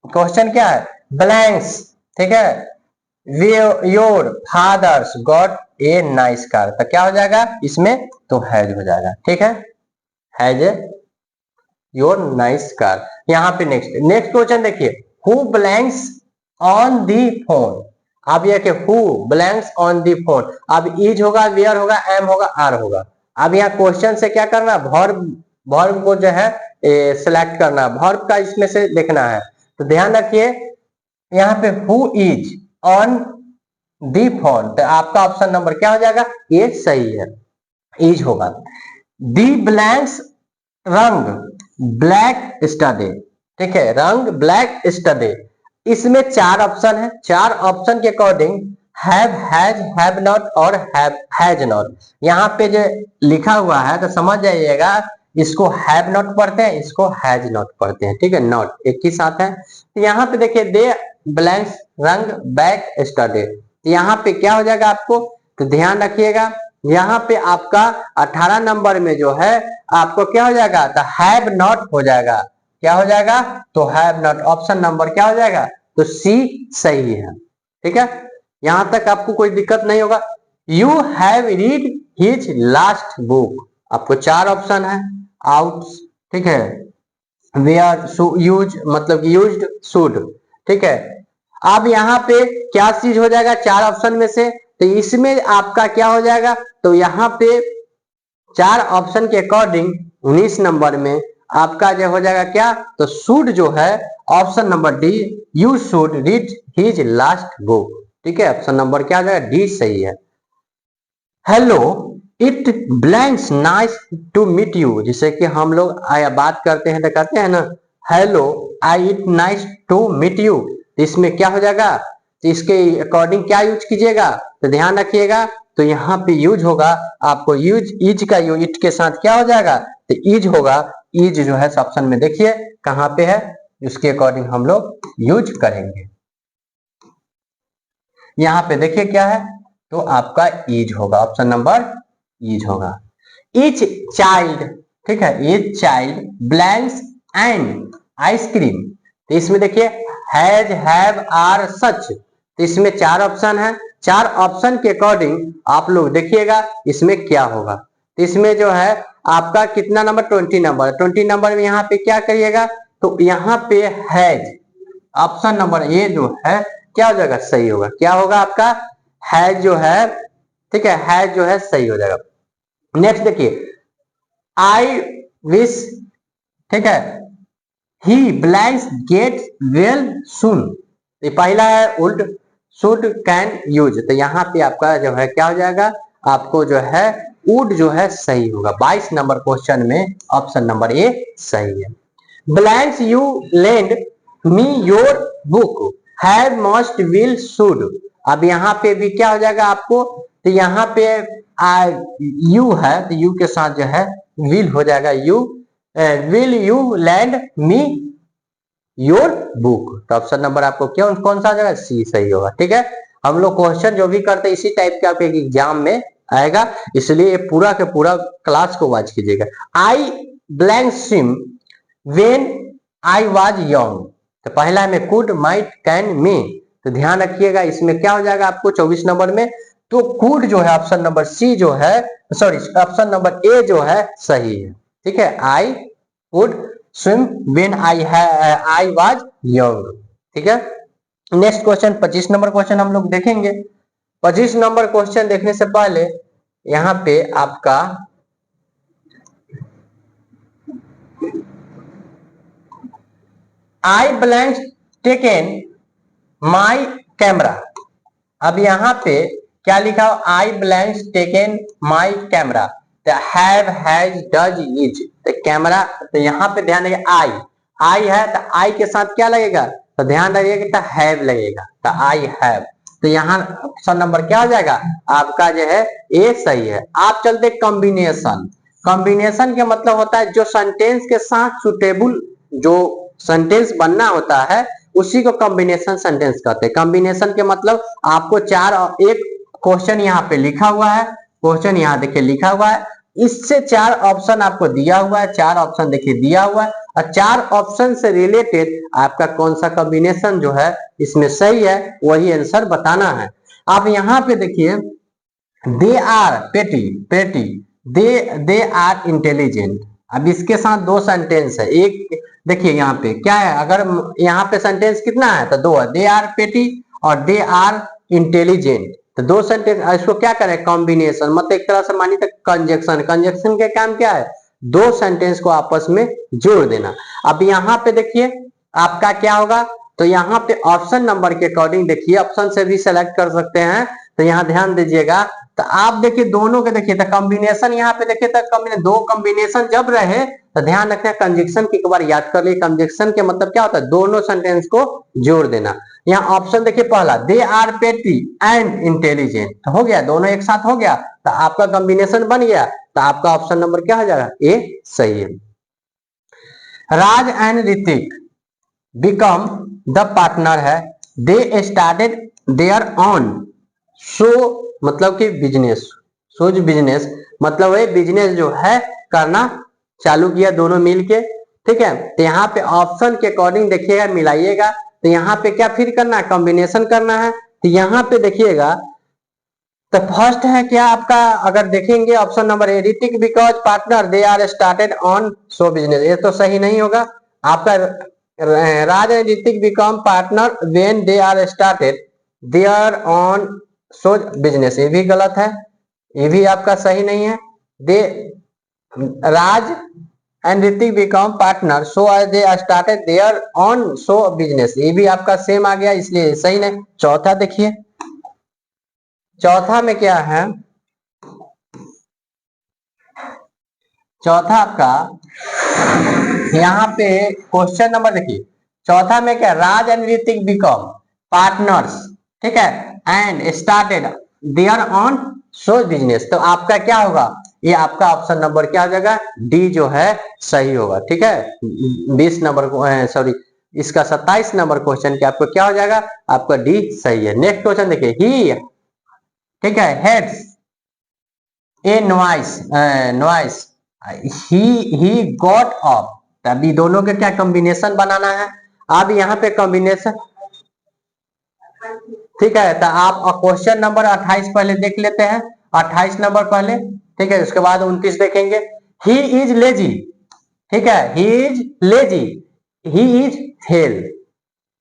क्वेश्चन क्या है ब्लैंक्स, ठीक है, your fathers got a nice car, तो क्या हो जाएगा इसमें, तो हैज हो जाएगा, ठीक है, हैज योर नाइस कार। यहाँ पे नेक्स्ट क्वेश्चन देखिए, who blanks on the phone, अब ये कि who blanks on the phone, अब इज होगा, वेयर होगा, एम होगा, आर होगा। अब यहाँ क्वेश्चन से क्या करना, वर्ब को जो है सिलेक्ट करना, वर्ब का इसमें से देखना है, तो ध्यान रखिए यहाँ पे who is on the phone, तो आपका ऑप्शन नंबर क्या हो जाएगा, ये सही है, इज होगा। दी ब्लैंक्स रंग ब्लैक स्टडी, ठीक है, रंग ब्लैक स्टडी, इसमें चार ऑप्शन है, चार ऑप्शन के अकॉर्डिंग हैव, हैव नॉट और हैज नॉट, यहाँ पे जो लिखा हुआ है तो समझ जाइएगा, इसको हैव नॉट पढ़ते हैं, इसको हैज नॉट पढ़ते हैं, ठीक है, नॉट एक ही साथ है। तो यहाँ पे देखिए दे ब्लैंक्स रंग बैक स्टडी, यहाँ पे क्या हो जाएगा आपको, तो ध्यान रखिएगा यहाँ पे आपका 18 नंबर में जो है आपको क्या हो जाएगा, तो हैव नॉट हो जाएगा, क्या हो जाएगा, तो हैव नॉट, ऑप्शन नंबर क्या हो जाएगा, तो सी सही है, ठीक है, यहां तक आपको कोई दिक्कत नहीं होगा। You have read his last book, आपको चार ऑप्शन है, आउट, ठीक है, वेयर, यूज मतलब यूज्ड, शुड, ठीक है। अब यहाँ पे क्या चीज हो जाएगा चार ऑप्शन में से, तो इसमें आपका क्या हो जाएगा, तो यहाँ पे चार ऑप्शन के अकॉर्डिंग 19 नंबर में आपका जो हो जाएगा क्या, तो शुड जो है option number D, you should read his last book. ठीक है, ऑप्शन नंबर क्या हो जाएगा, डी सही है। Hello it blanks nice to meet you, जैसे कि हम लोग बात करते हैं तो कहते हैं ना hello I it nice to meet you, इसमें क्या हो जाएगा, तो इसके अकॉर्डिंग क्या यूज कीजिएगा, तो ध्यान रखिएगा, तो यहाँ पे यूज होगा आपको यूज, इज का यूज इट के साथ क्या हो जाएगा, तो इज होगा, इज जो है ऑप्शन में देखिए कहाँ पे है, उसके अकॉर्डिंग हम लोग यूज करेंगे। यहाँ पे देखिए क्या है, तो आपका इज होगा, ऑप्शन नंबर इज होगा। इच चाइल्ड, ठीक है, etch child blanks and ice cream, तो इसमें देखिए हैज हैव आर सच, तो इसमें 4 ऑप्शन है, 4 ऑप्शन के अकॉर्डिंग आप लोग देखिएगा इसमें क्या होगा, तो इसमें जो है आपका कितना नंबर, 20 नंबर, 20 नंबर में यहाँ पे क्या करिएगा, तो यहाँ पे हैज, ऑप्शन नंबर ए जो है क्या हो जाएगा, सही होगा, क्या होगा आपका, हैज जो है, ठीक है, हैज जो है सही हो जाएगा। नेक्स्ट देखिए आई विश, ठीक है, ही ब्लैंक्स गेट वेल सुन, ये पहला है उल्ट, शुड कैन यूज, तो यहाँ पे आपका जो है क्या हो जाएगा, आपको जो है वुड जो है सही होगा। 22 नंबर क्वेश्चन में ऑप्शन नंबर ए सही है। Blanks you lend me your book have must will should, अब यहाँ पे भी क्या हो जाएगा आपको, तो यहाँ पे यू है, तो यू के साथ जो है विल हो जाएगा, you will you land me your book, तो ऑप्शन नंबर आपको क्या कौन सा आ जाएगा, सी सही होगा। ठीक है, हम लोग क्वेश्चन जो भी करते हैं इसी टाइप के आपके एग्जाम में आएगा, इसलिए पूरा के पूरा क्लास को वॉच कीजिएगा। आई blank swim when I was young, तो पहला में कुड माइट कैन मे, तो ध्यान रखिएगा इसमें क्या हो जाएगा आपको 24 नंबर में, तो कुड जो है ऑप्शन नंबर सी जो है, सॉरी ऑप्शन नंबर ए जो है सही है। ठीक है, I could swim when I was young. ठीक है, नेक्स्ट क्वेश्चन 25 नंबर क्वेश्चन हम लोग देखेंगे। 25 नंबर क्वेश्चन देखने से पहले यहाँ पे आपका आई ब्लैंक टेकन माई कैमरा, अब यहाँ पे क्या लिखा हो, आई ब्लैंक टेकन माई कैमरा, तो हैव हैज डज इज, तो कैमरा, तो यहाँ पे ध्यान रखिए आई, आई है तो आई के साथ क्या लगेगा, तो ध्यान रखिएगा तो हैव लगेगा, तो आई हैव, तो यहाँ ऑप्शन नंबर क्या हो जाएगा आपका जो है ए सही है। आप चलते कॉम्बिनेशन, कॉम्बिनेशन के मतलब होता है जो सेंटेंस के साथ सुटेबल जो सेंटेंस बनना होता है उसी को कॉम्बिनेशन सेंटेंस कहते हैं। कॉम्बिनेशन के मतलब आपको एक क्वेश्चन यहाँ पे लिखा हुआ है, क्वेश्चन यहाँ देखिए लिखा हुआ है, इससे 4 ऑप्शन आपको दिया हुआ है, 4 ऑप्शन देखिए दिया हुआ है, और 4 ऑप्शन से रिलेटेड आपका कौन सा कॉम्बिनेशन जो है इसमें सही है वही आंसर बताना है। आप यहाँ पे देखिए दे आर पेटी पेटी, दे आर इंटेलिजेंट, अब इसके साथ 2 सेंटेंस है, एक देखिए यहाँ पे क्या है, अगर यहाँ पे सेंटेंस कितना है तो 2 है, दे आर पेटी और दे आर इंटेलिजेंट, तो 2 सेंटेंस, इसको क्या करें कॉम्बिनेशन, मतलब एक तरह से मानिए तो कंजक्शन, कंजक्शन के काम क्या है 2 सेंटेंस को आपस में जोड़ देना। अब यहाँ पे देखिए आपका क्या होगा, तो यहाँ पे ऑप्शन नंबर के अकॉर्डिंग देखिए ऑप्शन से भी सेलेक्ट कर सकते हैं, तो यहाँ ध्यान दीजिएगा, तो आप देखिए दोनों के देखिए तो कॉम्बिनेशन यहाँ पे देखिए तो 2 कॉम्बिनेशन जब रहे तो ध्यान रखना कंजक्शन की एक बार याद कर लिए, कंजक्शन के मतलब क्या होता है दोनों सेंटेंस को जोड़ देना। यहाँ ऑप्शन देखिए पहला दे आर पेटी एंड इंटेलिजेंट, तो हो गया दोनों एक साथ हो गया, तो आपका कॉम्बिनेशन बन गया, तो आपका ऑप्शन नंबर क्या हो जाएगा ए सही है। Raj and Hrithik become the partner है, they started there on so, मतलब कि बिजनेस, सोच बिजनेस मतलब है बिजनेस जो है करना चालू किया दोनों मिलके। ठीक है, तो यहाँ पे ऑप्शन के अकॉर्डिंग देखिएगा मिलाइएगा, तो यहाँ पे क्या फिर करना है कॉम्बिनेशन करना है, तो यहाँ पे देखिएगा तो फर्स्ट है क्या आपका, अगर देखेंगे option number A Hrithik because partner they are started on so business, ये तो सही नहीं होगा आपका, Raj and Hrithik become partner when they are started there on so business, ये भी गलत है, ये भी आपका सही नहीं है। They Raj and Hrithik become partner so they started there on so business. ये भी आपका सेम आ गया, इसलिए सही नहीं। चौथा देखिए, चौथा में क्या है, चौथा आपका यहाँ पे क्वेश्चन नंबर देखिए, चौथा में क्या, Raj and Hrithik become partners, ठीक है, and started there on so business. तो आपका क्या होगा, ये आपका ऑप्शन नंबर क्या हो जाएगा, डी जो है सही होगा। ठीक है, 20 नंबर को सॉरी इसका 27 नंबर क्वेश्चन के आपको क्या हो जाएगा, आपका डी सही है। नेक्स्ट क्वेश्चन देखिए, ही, ठीक है, heads a noise, noise he got up. अभी दोनों के क्या कॉम्बिनेशन बनाना है, अब यहाँ पे कॉम्बिनेशन, ठीक है। तो आप क्वेश्चन नंबर 28 पहले देख लेते हैं, 28 नंबर पहले, ठीक है, उसके बाद 29 देखेंगे। ही इज लेजी, ठीक है, he is lazy, he is fail,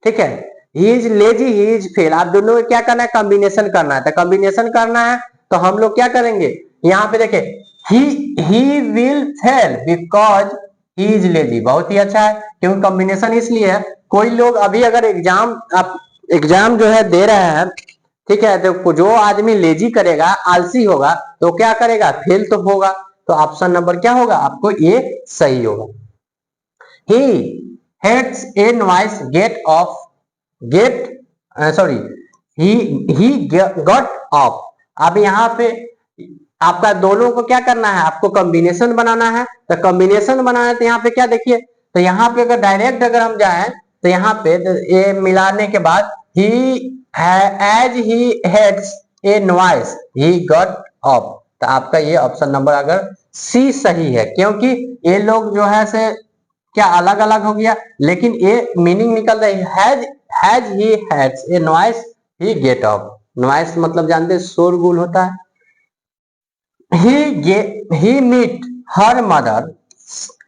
ठीक है, he is lazy, he is fail. आप दोनों में क्या करना है, कॉम्बिनेशन करना है। तो कॉम्बिनेशन करना है तो हम लोग क्या करेंगे, यहाँ पे देखे, he will fail because he is lazy. बहुत ही अच्छा है, क्योंकि कॉम्बिनेशन इसलिए है, कोई लोग अभी अगर एग्जाम, आप एग्जाम जो है दे रहे हैं, ठीक है, तो जो आदमी लेजी करेगा, आलसी होगा, तो क्या करेगा, फेल तो होगा। तो ऑप्शन नंबर क्या होगा, आपको ये सही होगा। He hates a noise get off, get sorry he got off. अब यहाँ पे आपका दोनों को क्या करना है, आपको कॉम्बिनेशन बनाना है। तो कॉम्बिनेशन बनाना है तो यहाँ पे क्या देखिए, तो यहाँ पे अगर डायरेक्ट अगर हम जाए तो यहाँ पे ये मिलाने के बाद he as he heads a noise he got off. तो आपका ये ऑप्शन नंबर अगर सी सही है, क्योंकि ये लोग जो है से क्या अलग अलग हो गया, लेकिन ये मीनिंग निकल रही है, has he heads a noise he get off. Noise मतलब जानते हैं शोरगुल होता है। he meet her mother,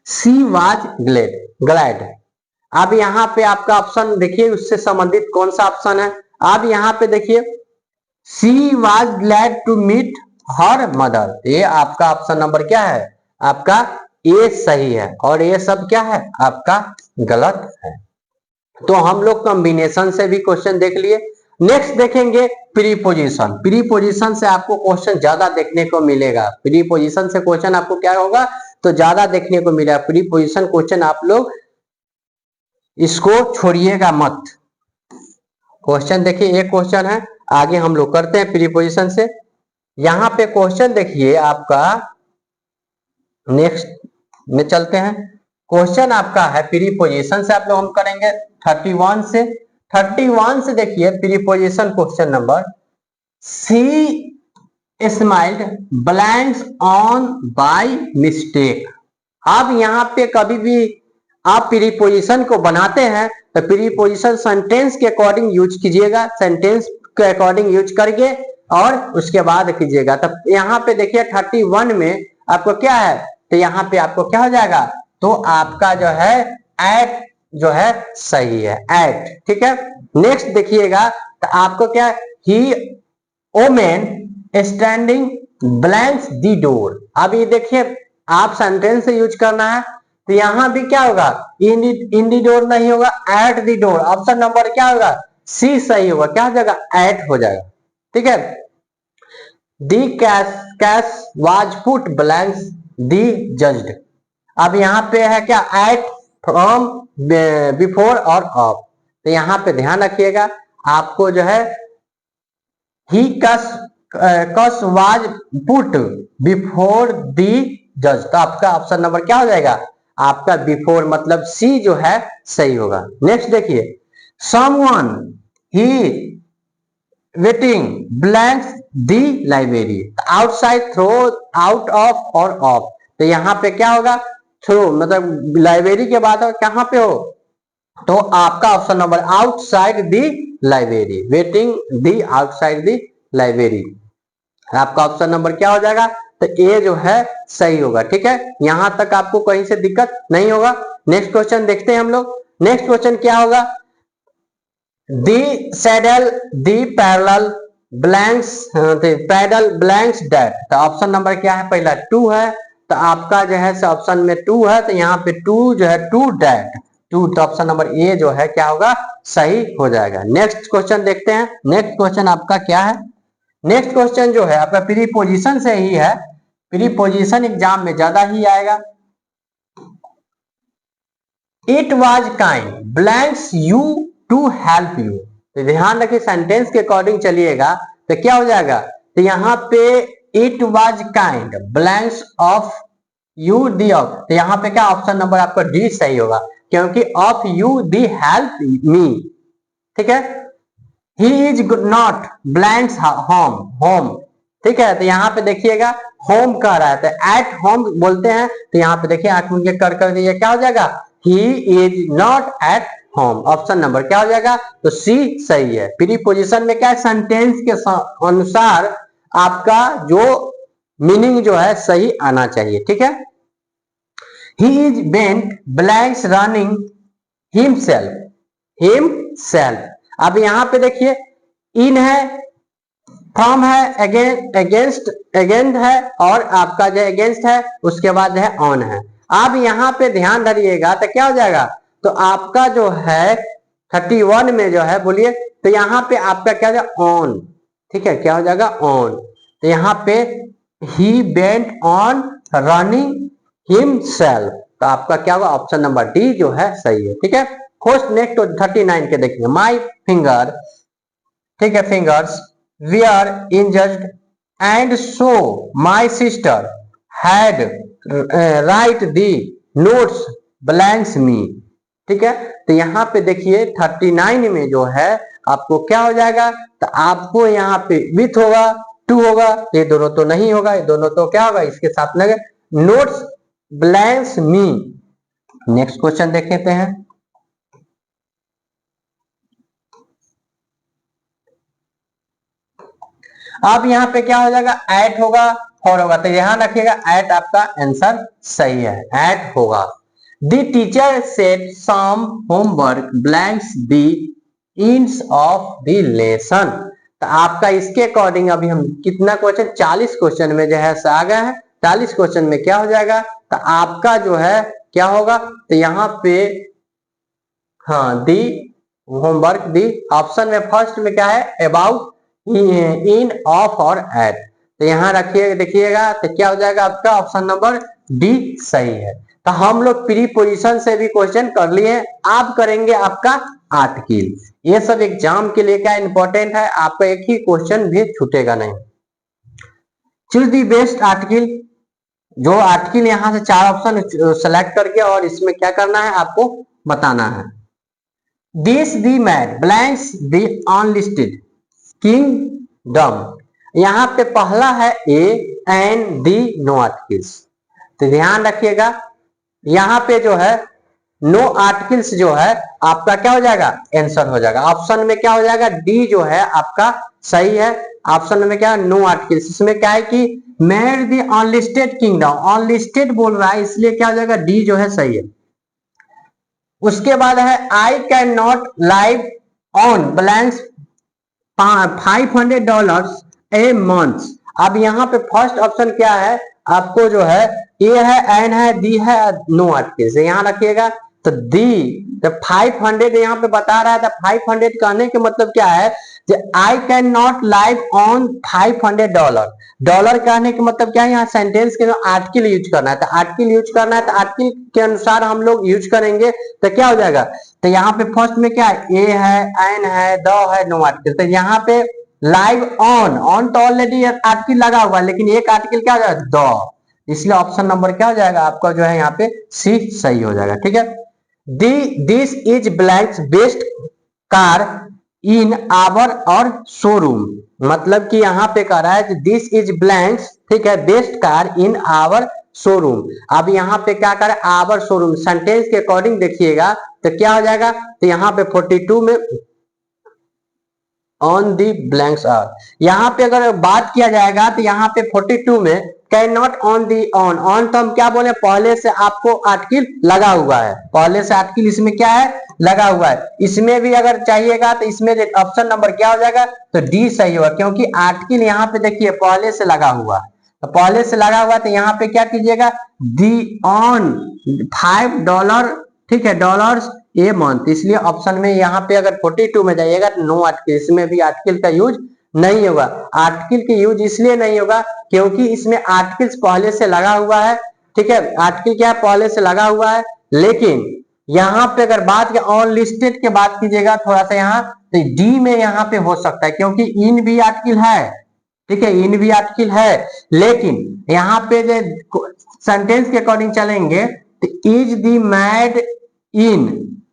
she was glad। अब यहाँ पे आपका ऑप्शन देखिए, उससे संबंधित कौन सा ऑप्शन है। अब यहाँ पे देखिए, she was glad to meet her mother। ये आपका ऑप्शन नंबर क्या है, आपका ए सही है, और ये सब क्या है, आपका गलत है। तो हम लोग कॉम्बिनेशन से भी क्वेश्चन देख लिए। नेक्स्ट देखेंगे प्रीपोजिशन। प्रीपोजिशन से आपको क्वेश्चन ज्यादा देखने को मिलेगा। प्रीपोजिशन से क्वेश्चन आपको क्या होगा, तो ज्यादा देखने को मिलेगा। प्रीपोजिशन क्वेश्चन आप लोग इसको छोड़िएगा मत। क्वेश्चन देखिए, एक क्वेश्चन है, आगे हम लोग करते हैं प्रीपोजिशन से। यहाँ पे क्वेश्चन देखिए आपका, नेक्स्ट में चलते हैं। क्वेश्चन आपका है प्रीपोजिशन से, आप लोग हम करेंगे 31 से। 31 से देखिए preposition question number, she smiled blanks on by mistake. अब यहाँ पे कभी भी आप प्रीपोजिशन को बनाते हैं तो प्रीपोजिशन सेंटेंस के अकॉर्डिंग यूज कीजिएगा, सेंटेंस के अकॉर्डिंग यूज करके और उसके बाद कीजिएगा। तब यहाँ पे देखिए 31 में आपको क्या है, तो यहाँ पे आपको क्या हो जाएगा, तो आपका जो है एट जो है सही है, एट, ठीक है। नेक्स्ट देखिएगा, तो आपको क्या, he woman standing blanks the door. अब ये देखिए, आप सेंटेंस से यूज करना है, तो यहां भी क्या होगा, इन दी डोर नहीं होगा, at the door. Option number क्या होगा, सी सही होगा, क्या हो जाएगा, एट हो जाएगा, ठीक है। The cash was put blanks the judged. अब यहाँ पे है क्या, एट, फ्रॉम, बिफोर और ऑफ। तो यहाँ पे ध्यान रखिएगा, आपको जो है ही case was put before the जज। तो आपका ऑप्शन नंबर क्या हो जाएगा, आपका बिफोर मतलब सी जो है सही होगा। नेक्स्ट देखिए, someone he waiting blanks the library. Outside, throw, out of और ऑफ। तो यहाँ पे क्या होगा, थ्रो मतलब लाइब्रेरी के बाद कहां पे हो, तो आपका option number outside the library, waiting the outside the library. आपका ऑप्शन नंबर क्या हो जाएगा, तो ए जो है सही होगा, ठीक है। यहां तक आपको कहीं से दिक्कत नहीं होगा। नेक्स्ट क्वेश्चन देखते हैं हम लोग। नेक्स्ट क्वेश्चन क्या होगा, the saddle the parallel blanks, paddle blanks date. तो ऑप्शन नंबर क्या है, पहला 2 है, तो आपका जो है ऑप्शन में 2 है, तो यहाँ पे 2 जो है टू डैट, टू, तो ऑप्शन नंबर ए जो है क्या होगा, सही हो जाएगा। नेक्स्ट क्वेश्चन देखते हैं। नेक्स्ट क्वेश्चन आपका क्या है? नेक्स्ट क्वेश्चन जो है आपका प्रीपोजिशन से ही है, प्रीपोजिशन एग्जाम में ज्यादा ही आएगा। It was kind blanks you to help you, तो ध्यान रखिए सेंटेंस के अकॉर्डिंग चलिएगा, तो क्या हो जाएगा, तो यहाँ पे it was kind blanks of you the of, तो यहाँ पे क्या ऑप्शन नंबर आपका डी सही होगा, क्योंकि of you the help me, ठीक है। He is not blanks home, home, ठीक है, तो यहाँ पे देखिएगा होम कह रहा है, तो एट होम बोलते हैं, तो यहाँ पे देखिए आंख मुझे कर दीजिए, क्या हो जाएगा, he is not at home, option number क्या हो जाएगा, तो सी सही है। प्रीपोजिशन में क्या है, सेंटेंस के अनुसार आपका जो मीनिंग जो है सही आना चाहिए, ठीक है। He is bent blanks running himself, himself, अब यहाँ पे देखिए इन है, फ्रॉम है, अगेंस्ट, अगेंस्ट है, और आपका जो अगेंस्ट है उसके बाद है ऑन है। अब यहाँ पे ध्यान धरिएगा तो क्या हो जाएगा, तो आपका जो है 31 में जो है बोलिए, तो यहाँ पे आपका क्या हो जाएगा, ऑन, ठीक है, क्या हो जाएगा, ऑन, तो यहाँ पे ही बेंट ऑन रनिंग हिमसेल्फ, तो आपका क्या होगा, ऑप्शन नंबर डी जो है सही है, ठीक है। खोज नेक्स्ट 39 के देखिए, माई फिंगर, ठीक है, fingers were injured and so my sister had write the notes blanks me, ठीक है, तो यहाँ पे देखिए 39 में जो है आपको क्या हो जाएगा, तो आपको यहाँ पे विथ होगा, टू होगा, ये दोनों तो नहीं होगा, ये दोनों तो क्या होगा, इसके साथ लगे नोट्स ब्लैंक्स मी। नेक्स्ट क्वेश्चन देख लेते हैं। अब यहाँ पे क्या हो जाएगा, एट होगा, और होगा, तो ध्यान रखिएगा एट आपका आंसर सही है, एट होगा। The teacher set some homework blanks the ends of the lesson, तो आपका इसके अकॉर्डिंग अभी हम कितना क्वेश्चन, 40 क्वेश्चन में जो है आ गए हैं। 40 क्वेश्चन में क्या हो जाएगा, तो आपका जो है क्या होगा, तो यहाँ पे हाँ दी होमवर्क दी, ऑप्शन में फर्स्ट में क्या है, अबाउट, इन, ऑफ और एट, तो यहाँ रखिए देखिएगा, तो क्या हो जाएगा आपका ऑप्शन नंबर डी सही है। तो हम लोग प्रीपोजिशन से भी क्वेश्चन कर लिए, आप करेंगे आपका आर्टिकल, ये सब एग्जाम के लिए क्या इंपॉर्टेंट है, आपका एक ही क्वेश्चन भी छूटेगा नहीं। चूज दी बेस्ट आर्टिकल, जो आर्टिकल यहाँ से 4 ऑप्शन सेलेक्ट करके और इसमें क्या करना है आपको बताना है। This the mad blanks the unlisted kingdom, यहाँ पे पहला है a and the no articles, तो ध्यान रखिएगा यहाँ पे जो है नो आर्टिकल्स जो है आपका क्या हो जाएगा, आंसर हो जाएगा। ऑप्शन में क्या हो जाएगा, डी जो है आपका सही है। ऑप्शन में क्या, नो आर्टिकल्स, इसमें क्या है कि mad the unlisted kingdom, unlisted बोल रहा है, इसलिए क्या हो जाएगा, डी जो है सही है। उसके बाद है I can not live on blanks $500 a month, अब यहाँ पे फर्स्ट ऑप्शन क्या है आपको, जो है ए है, एन है, दी है, नो आर्टिकल्स, यहाँ रखिएगा। तो दी, तो 500 यहाँ पे बता रहा है, तो 500 कहने के मतलब क्या है, I can not live on $500, dollar कहने के मतलब क्या है, यहाँ सेंटेंस के आर्टिकल यूज करना है, तो आर्टिकल यूज करना है, तो आर्टिकल के अनुसार हम लोग यूज करेंगे, तो क्या हो जाएगा, तो यहाँ पे फर्स्ट में क्या है, ए है, एन है, द है, नो आर्टिकल, तो यहाँ पे लाइव ऑन, ऑन तो ऑलरेडी आर्टिकल लगा हुआ है, लेकिन एक आर्टिकल क्या हो जाएगा, द, इसलिए ऑप्शन नंबर क्या हो जाएगा आपका, जो है यहाँ पे सी सही हो जाएगा, ठीक है। This is blanks best car in our और शोरूम, मतलब कि यहाँ पे कह रहा है दिस इज ब्लैंक्स, ठीक है, best car in our showroom. अब यहाँ पे क्या कर आवर शोरूम, सेंटेंस के अकॉर्डिंग देखिएगा तो क्या हो जाएगा, तो यहाँ पे 42 में ऑन दी ब्लैंक्स आर, यहाँ पे अगर बात किया जाएगा तो यहाँ पे 42 में can not on the on, on तो हम क्या बोले, पहले से आपको आर्टिकल लगा हुआ है, पहले से आर्टिकल इसमें क्या है, लगा हुआ है। इसमें भी अगर चाहिएगा तो इसमें ऑप्शन नंबर क्या हो जाएगा, तो डी सही होगा, क्योंकि आर्टिकल यहाँ पे देखिए पहले से लगा हुआ है, तो पहले से लगा हुआ, तो यहाँ पे क्या कीजिएगा, दी ऑन $5, ठीक है, डॉलर्स ए मंथ। इसलिए ऑप्शन में यहाँ पे अगर 42 में जाइएगा तो नो आर्टिकल, इसमें भी आर्टिकल का यूज नहीं होगा। आर्टिकल के यूज इसलिए नहीं होगा क्योंकि इसमें आर्टिकल्स पहले से लगा हुआ है, ठीक है, आर्टिकल क्या है, पहले से लगा हुआ है। लेकिन यहाँ पे अगर बात ऑन लिस्टेड के बात कीजिएगा थोड़ा सा यहाँ, तो डी में यहाँ पे हो सकता है, क्योंकि इन भी आर्टिकल है, ठीक है, इन भी आर्टिकल है। लेकिन यहाँ पे जो सेंटेंस के अकॉर्डिंग चलेंगे तो इज दी मैड इन,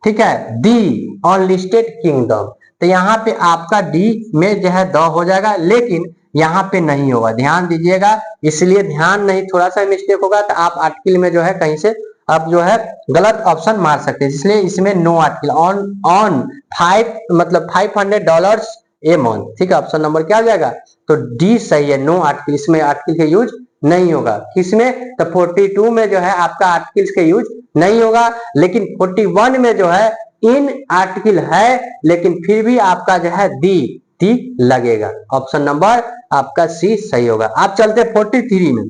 ठीक है, दी अनलिस्टेड किंगडम, तो यहाँ पे आपका डी में जो है द हो जाएगा, लेकिन यहाँ पे नहीं होगा, ध्यान दीजिएगा। इसलिए ध्यान नहीं, थोड़ा सा मिस्टेक होगा तो आप आर्टिकल में जो है कहीं से आप जो है गलत ऑप्शन मार सकते हैं, इसलिए इसमें नो आर्टिकल। ऑन 5 मतलब $500 ए मंथ, ठीक है, ऑप्शन नंबर क्या हो जाएगा, तो डी सही है, नो आर्टिकल, इसमें आर्टिकल के यूज नहीं होगा। किसमें, तो 42 में जो है आपका आर्टिकल्स के यूज नहीं होगा, लेकिन 41 में जो है इन आर्टिकल है, लेकिन फिर भी आपका जो है दी लगेगा। ऑप्शन नंबर आपका सी सही होगा। आप चलते 43 में,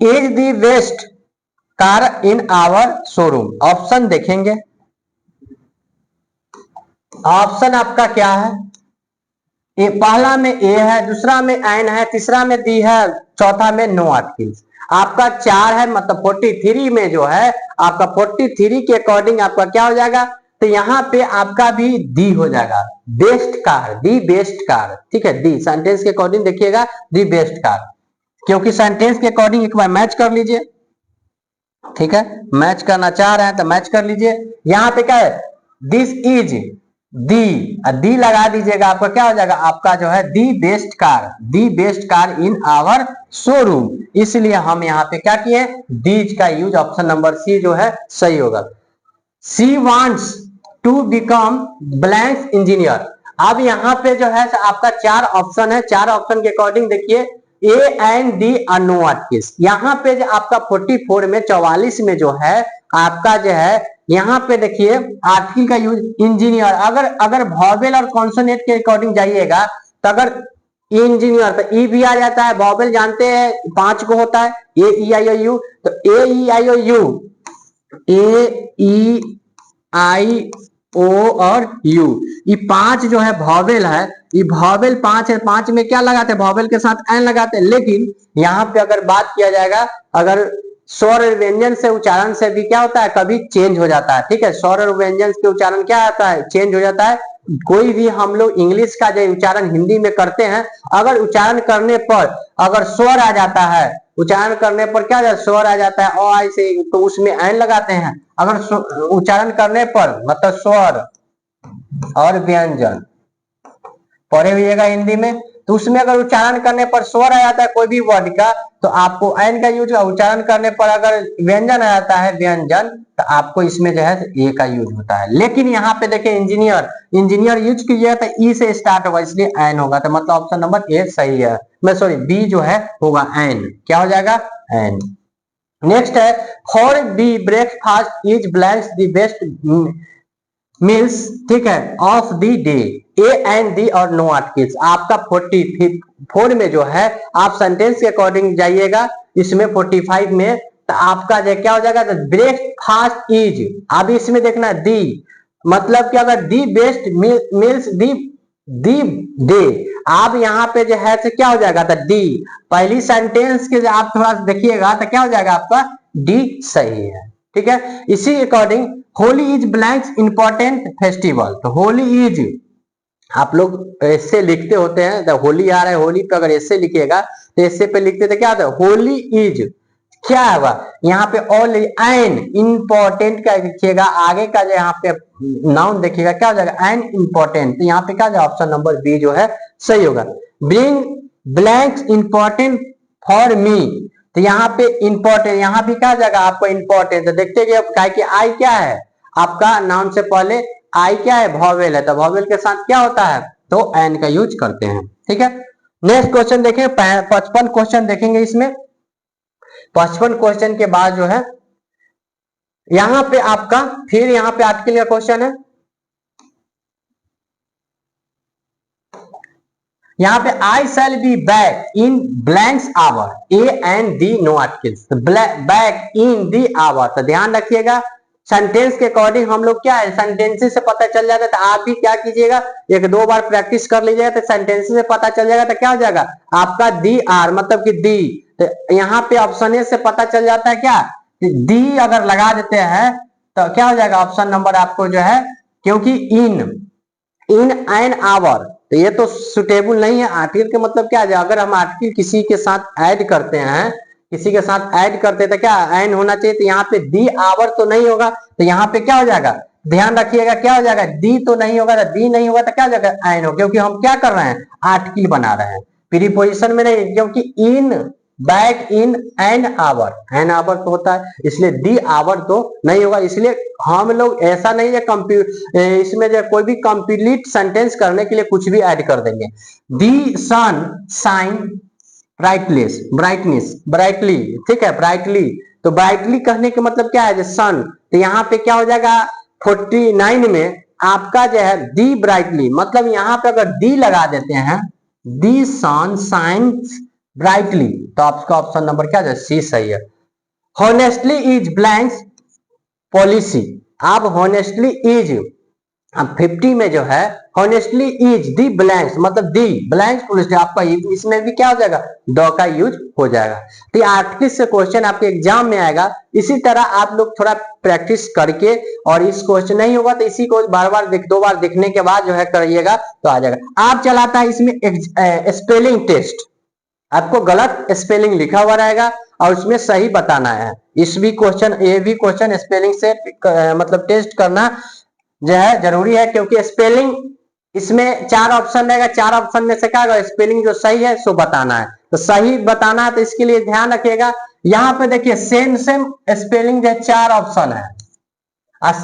is the best car in our showroom. Option देखेंगे, ऑप्शन आपका क्या है, ए, पहला में ए है, दूसरा में एन है, तीसरा में दी है, चौथा में नो आर्टिकल्स। आपका 4 है, मतलब 43 में जो है आपका 43 के अकॉर्डिंग आपका क्या हो जाएगा, तो यहाँ पे आपका भी दी हो जाएगा, बेस्ट कार, दी बेस्ट कार, ठीक है, दी सेंटेंस के अकॉर्डिंग देखिएगा, दी बेस्ट कार, क्योंकि सेंटेंस के अकॉर्डिंग एक बार मैच कर लीजिए, ठीक है, मैच करना चाह रहे हैं तो मैच कर लीजिए। यहाँ पे क्या है, दिस इज दी लगा दीजिएगा, आपका क्या हो जाएगा, आपका जो है the best car in our showroom. इसलिए हम यहाँ पे क्या किए, दीज का यूज, ऑप्शन नंबर सी जो है सही होगा। She wants to become blank engineer. अब यहाँ पे जो है आपका 4 ऑप्शन है, 4 ऑप्शन के अकॉर्डिंग देखिए, A and D are no articles. यहाँ पे जो आपका 44 में 44 में जो है आपका जो है यहाँ पे देखिए आर्टिकल का यूज इंजीनियर, अगर वॉवेल और कॉन्सोनेंट के अकॉर्डिंग जाइएगा तो अगर इंजीनियर तो ई भी आ जाता है, वॉवेल जानते हैं 5 को होता है, ए ई आई ओ यू, तो ए ई आई ओ यू, ए ई आई ओ और यू, ये 5 जो है वॉवेल है, ये वॉवेल 5 है, 5 में क्या लगाते हैं, वॉवेल के साथ एन लगाते हैं। लेकिन यहाँ पे अगर बात किया जाएगा, अगर स्वर व्यंजन से उच्चारण से भी क्या होता है, कभी चेंज हो जाता है, ठीक है, स्वर और व्यंजन के उच्चारण क्या आता है, चेंज हो जाता है। कोई भी हम लोग इंग्लिश का जो उच्चारण हिंदी में करते हैं, अगर उच्चारण करने पर अगर स्वर आ जाता है, उच्चारण करने पर क्या स्वर आ जाता है, ओ ऐसे, तो उसमें एन लगाते हैं। अगर उच्चारण करने पर मतलब स्वर और व्यंजन पढ़े हुएगा हिंदी में, तो उसमें अगर उच्चारण करने पर स्वर आ जाता है कोई भी वर्ड का, तो आपको एन का यूज, उच्चारण करने पर अगर व्यंजन आ जाता है व्यंजन, तो आपको इसमें जो है ए का यूज होता है। लेकिन यहाँ पे देखिए इंजीनियर यूज कीजिएगा तो ई से स्टार्ट होगा, इसलिए एन होगा, तो मतलब ऑप्शन नंबर ए सही है, मैं सॉरी बी जो है होगा एन, क्या हो जाएगा एन। नेक्स्ट है, for the breakfast is blanks the best meals, ठीक है, of the day, A and दी और नो आर्टिकल्स। आपका 44 में जो है आप सेंटेंस के अकॉर्डिंग जाइएगा, इसमें 45 में तो आपका जो क्या हो जाएगा, ब्रेकफास्ट इज, अब इसमें देखना दी, मतलब कि अगर the best meals the day, आप यहाँ पे जो है तो क्या हो जाएगा, तो डी, पहली सेंटेंस के आप थोड़ा देखिएगा तो क्या हो जाएगा आपका डी सही है, ठीक है। इसी according Holi is blanks important festival, तो होली इज आप लोग ऐसे लिखते होते हैं, तो होली आ रहा है, होली पे अगर ऐसे लिखिएगा तो ऐसे पे लिखते थे क्या होता है, होली इज क्या होगा, यहाँ पे ऑल एन इंपॉर्टेंट का लिखिएगा, आगे का जो यहाँ पे नाउन देखिएगा क्या हो जाएगा एन इंपॉर्टेंट, तो यहाँ पे क्या जाएगा ऑप्शन नंबर बी जो है सही होगा। Bring blanks important for me, तो यहाँ पे इंपॉर्टेंट, यहाँ भी क्या जाएगा आपको इंपॉर्टेंट, तो देखते हैं कि आई क्या है आपका नाउन से पहले, आई क्या है वॉवेल है, तो वॉवेल के साथ क्या होता है, तो एन का यूज करते हैं, ठीक है। नेक्स्ट क्वेश्चन देखें, 55 क्वेश्चन देखेंगे इसमें। 55 क्वेश्चन के बाद जो है यहां पे आपका फिर यहाँ पे आर्टिकल का क्वेश्चन है, यहाँ पे I shall be back in blanks hour, a and the no articles, back in the hour. तो ध्यान रखिएगा सेंटेंस के अकॉर्डिंग हम लोग क्या है सेंटेंसेस से पता चल जाता है। तो आप भी क्या कीजिएगा, एक दो बार प्रैक्टिस कर लीजिएगा तो सेंटेंसेस से पता चल जाएगा। तो क्या हो जाएगा आपका दी आर मतलब कि दी। तो यहाँ पे ऑप्शन ए से पता चल जाता है क्या दी अगर लगा देते हैं तो क्या हो जाएगा ऑप्शन नंबर आपको जो है, क्योंकि इन एन आवर तो ये तो सुटेबल नहीं है। आर्टिकल के मतलब क्या है, अगर हम आर्टिकल किसी के साथ ऐड करते हैं, किसी के साथ ऐड करते हैं तो क्या एन होना चाहिए। तो यहाँ पे दी आवर तो नहीं होगा, तो यहाँ पे क्या हो जाएगा ध्यान रखिएगा क्या हो जाएगा दी तो नहीं होगा, तो दी नहीं होगा तो क्या हो जाएगा एन हो, क्योंकि हम क्या कर रहे हैं आर्टिकल बना रहे हैं, प्रीपोजिशन में नहीं, क्योंकि in back in an hour तो होता है, इसलिए दी आवर तो नहीं होगा। इसलिए हम लोग ऐसा नहीं है इसमें जो कोई भी कंप्लीट सेंटेंस करने के लिए कुछ भी ऐड कर देंगे। दी सन शाइन ब्राइटली, ठीक है ब्राइटली। तो ब्राइटली कहने के मतलब क्या है सन, तो यहाँ पे क्या हो जाएगा 49 में आपका जो है दी ब्राइटली, मतलब यहाँ पे अगर दी लगा देते हैं दी सन शाइन्स ब्राइटली तो आपका ऑप्शन नंबर क्या है सी सही है। हॉनेस्टली इज ब्लैंक्स पॉलिसी, आप हॉनेस्टली इज 50 में जो है हॉनेस्टली इज दी ब्लैंक्स मतलब दी ब्लैंक्स पॉलिसी, आपका इसमें भी क्या हो जाएगा द का यूज हो जाएगा। तो आर्टिकल से क्वेश्चन आपके एग्जाम में आएगा। इसी तरह आप लोग थोड़ा प्रैक्टिस करके, और इस क्वेश्चन नहीं होगा तो इसी को बार बार दो बार देखने के बाद जो है करिएगा तो आ जाएगा। आप चलाता है इसमें स्पेलिंग टेस्ट, आपको गलत स्पेलिंग लिखा हुआ रहेगा और उसमें सही बताना है। इस भी क्वेश्चन ये भी क्वेश्चन स्पेलिंग से मतलब टेस्ट करना जो है जरूरी है, क्योंकि स्पेलिंग इसमें 4 ऑप्शन रहेगा, 4 ऑप्शन में से क्या होगा स्पेलिंग जो सही है सो बताना है। तो सही बताना है तो इसके लिए ध्यान रखिएगा। यहाँ पे देखिए सेम स्पेलिंग जो 4 ऑप्शन है,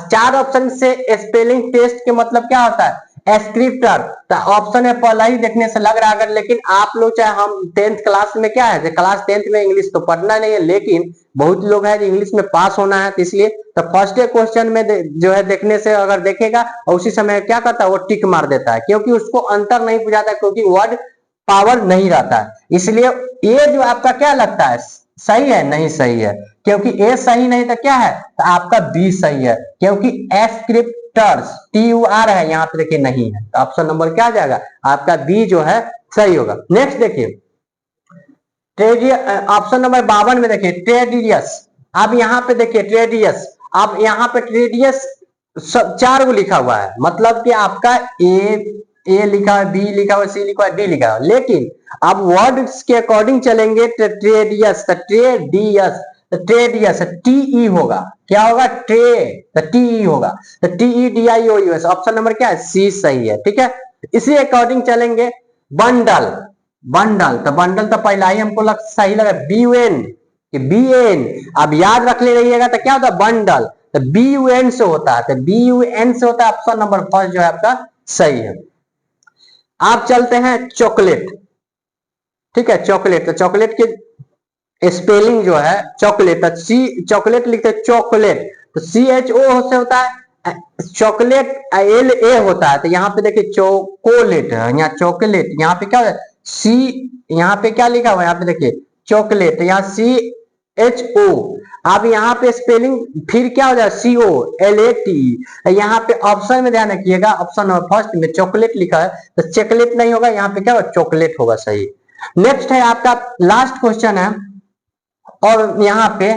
4 ऑप्शन से स्पेलिंग टेस्ट के मतलब क्या होता है एस्क्रिप्टर। तो ऑप्शन है पहला ही देखने से लग रहा है, अगर लेकिन आप लोग चाहे हम 10th क्लास में क्या है क्लास 10th में इंग्लिश तो पढ़ना नहीं है, लेकिन बहुत लोग है इंग्लिश में पास होना है, तो इसलिए तो फर्स्ट क्वेश्चन में जो है देखने से अगर देखेगा और उसी समय क्या करता है वो टिक मार देता है, क्योंकि उसको अंतर नहीं बुझाता, क्योंकि वर्ड पावर नहीं रहता है। इसलिए ये जो आपका क्या लगता है सही है नहीं सही है, क्योंकि ए सही नहीं तो क्या है तो आपका बी सही है, क्योंकि एस्क्रिप्टर्स TUR है यहाँ पे देखिए नहीं है, तो ऑप्शन नंबर क्या आ जाएगा आपका बी जो है सही होगा। नेक्स्ट देखिए ऑप्शन नंबर 52 में देखिए ट्रेडियस। अब यहाँ पे देखिए ट्रेडियस, अब यहाँ पे ट्रेडियस 4 को लिखा हुआ है, मतलब कि आपका ए लिखा है, बी लिखा हुआ, सी लिखा हुआ, डी लिखा हुआ, लेकिन अब वर्ड्स के अकॉर्डिंग चलेंगे ट्रेडियस ट्रेडियस TE होगा, क्या होगा TE होगा, तो TEDIOUS ऑप्शन नंबर क्या है सी सही है, ठीक है। इसी अकॉर्डिंग चलेंगे बंडल तो बंडल तो पहला ही हमको सही लगा BUN, अब याद रख ले रहिएगा तो क्या होता है बंडल तो BUN से होता है, तो BUN से होता है, ऑप्शन नंबर फर्स्ट जो है आपका सही है। आप चलते हैं चॉकलेट, ठीक है चॉकलेट, तो चॉकलेट के स्पेलिंग जो है चॉकलेट चॉकलेट लिखते हैं चॉकलेट, तो CHO से होता है, चॉकलेट LA होता है, तो यहाँ पे देखिए चॉकलेट है, यहाँ चॉकलेट, यहाँ पे क्या है सी, यहाँ पे क्या लिखा हुआ है यहाँ पे देखिए चॉकलेट, यहाँ CHO। अब यहाँ पे स्पेलिंग फिर क्या हो जाए COLATE, यहाँ पे ऑप्शन में ध्यान रखिएगा, ऑप्शन नंबर फर्स्ट में चॉकलेट लिखा है तो चॉकलेट नहीं होगा, यहाँ पे क्या होगा चॉकलेट होगा सही। नेक्स्ट है आपका लास्ट क्वेश्चन है, और यहाँ पे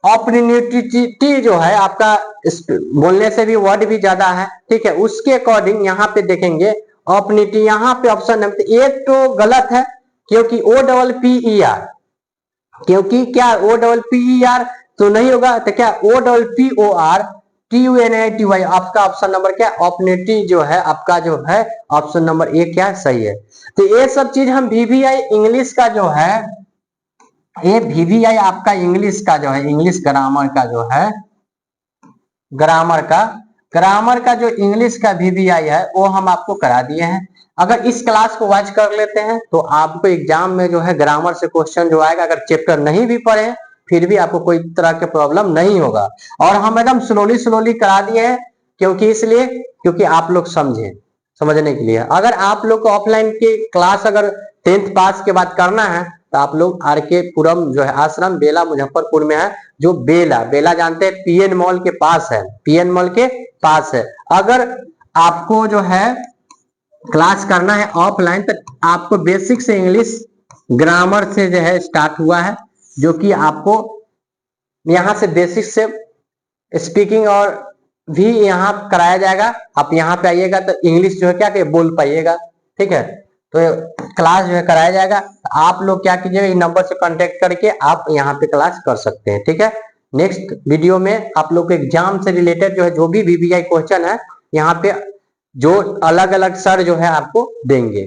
अपॉर्चुनिटी जो है आपका बोलने से भी वर्ड भी ज्यादा है, ठीक है, उसके अकॉर्डिंग यहाँ पे देखेंगे अपॉर्चुनिटी, यहाँ पे ऑप्शन नंबर एक तो गलत है, क्योंकि OPPER, क्योंकि क्या OPPER तो नहीं होगा, तो क्या OPPORTUNITY, आपका ऑप्शन नंबर क्या है अपॉर्चुनिटी जो है आपका जो है ऑप्शन नंबर एक क्या सही है। तो ये सब चीज हम VVI इंग्लिश का जो है, ये VVI आपका इंग्लिश का जो है इंग्लिश ग्रामर का जो है ग्रामर का जो इंग्लिश का VVI है वो हम आपको करा दिए हैं। अगर इस क्लास को वॉच कर लेते हैं तो आपको एग्जाम में जो है ग्रामर से क्वेश्चन जो आएगा, अगर चैप्टर नहीं भी पढ़े फिर भी आपको कोई तरह के प्रॉब्लम नहीं होगा, और हम एकदम स्लोली करा दिए हैं, क्योंकि आप लोग समझे समझने के लिए। अगर आप लोग को ऑफलाइन के क्लास अगर 10th पास के बाद करना है तो आप लोग आर के पुरम जो है आश्रम बेला मुजफ्फरपुर में है, जो बेला बेला जानते हैं पीएन मॉल के पास है, पीएन मॉल के पास है। अगर आपको जो है क्लास करना है ऑफलाइन तो आपको बेसिक से इंग्लिश ग्रामर से जो है स्टार्ट हुआ है, जो कि आपको यहाँ से बेसिक से स्पीकिंग और भी यहाँ कराया जाएगा। आप यहाँ पे आइएगा तो इंग्लिश जो है क्या कि बोल पाइएगा, ठीक है। तो क्लास जो है कराया जाएगा। आप लोग क्या कीजिएगा, इस नंबर से कांटेक्ट करके आप यहाँ पे क्लास कर सकते हैं, ठीक है। नेक्स्ट वीडियो में आप लोग को एग्जाम से रिलेटेड जो है जो भी वीवीआई क्वेश्चन है यहाँ पे जो अलग अलग सर जो है आपको देंगे।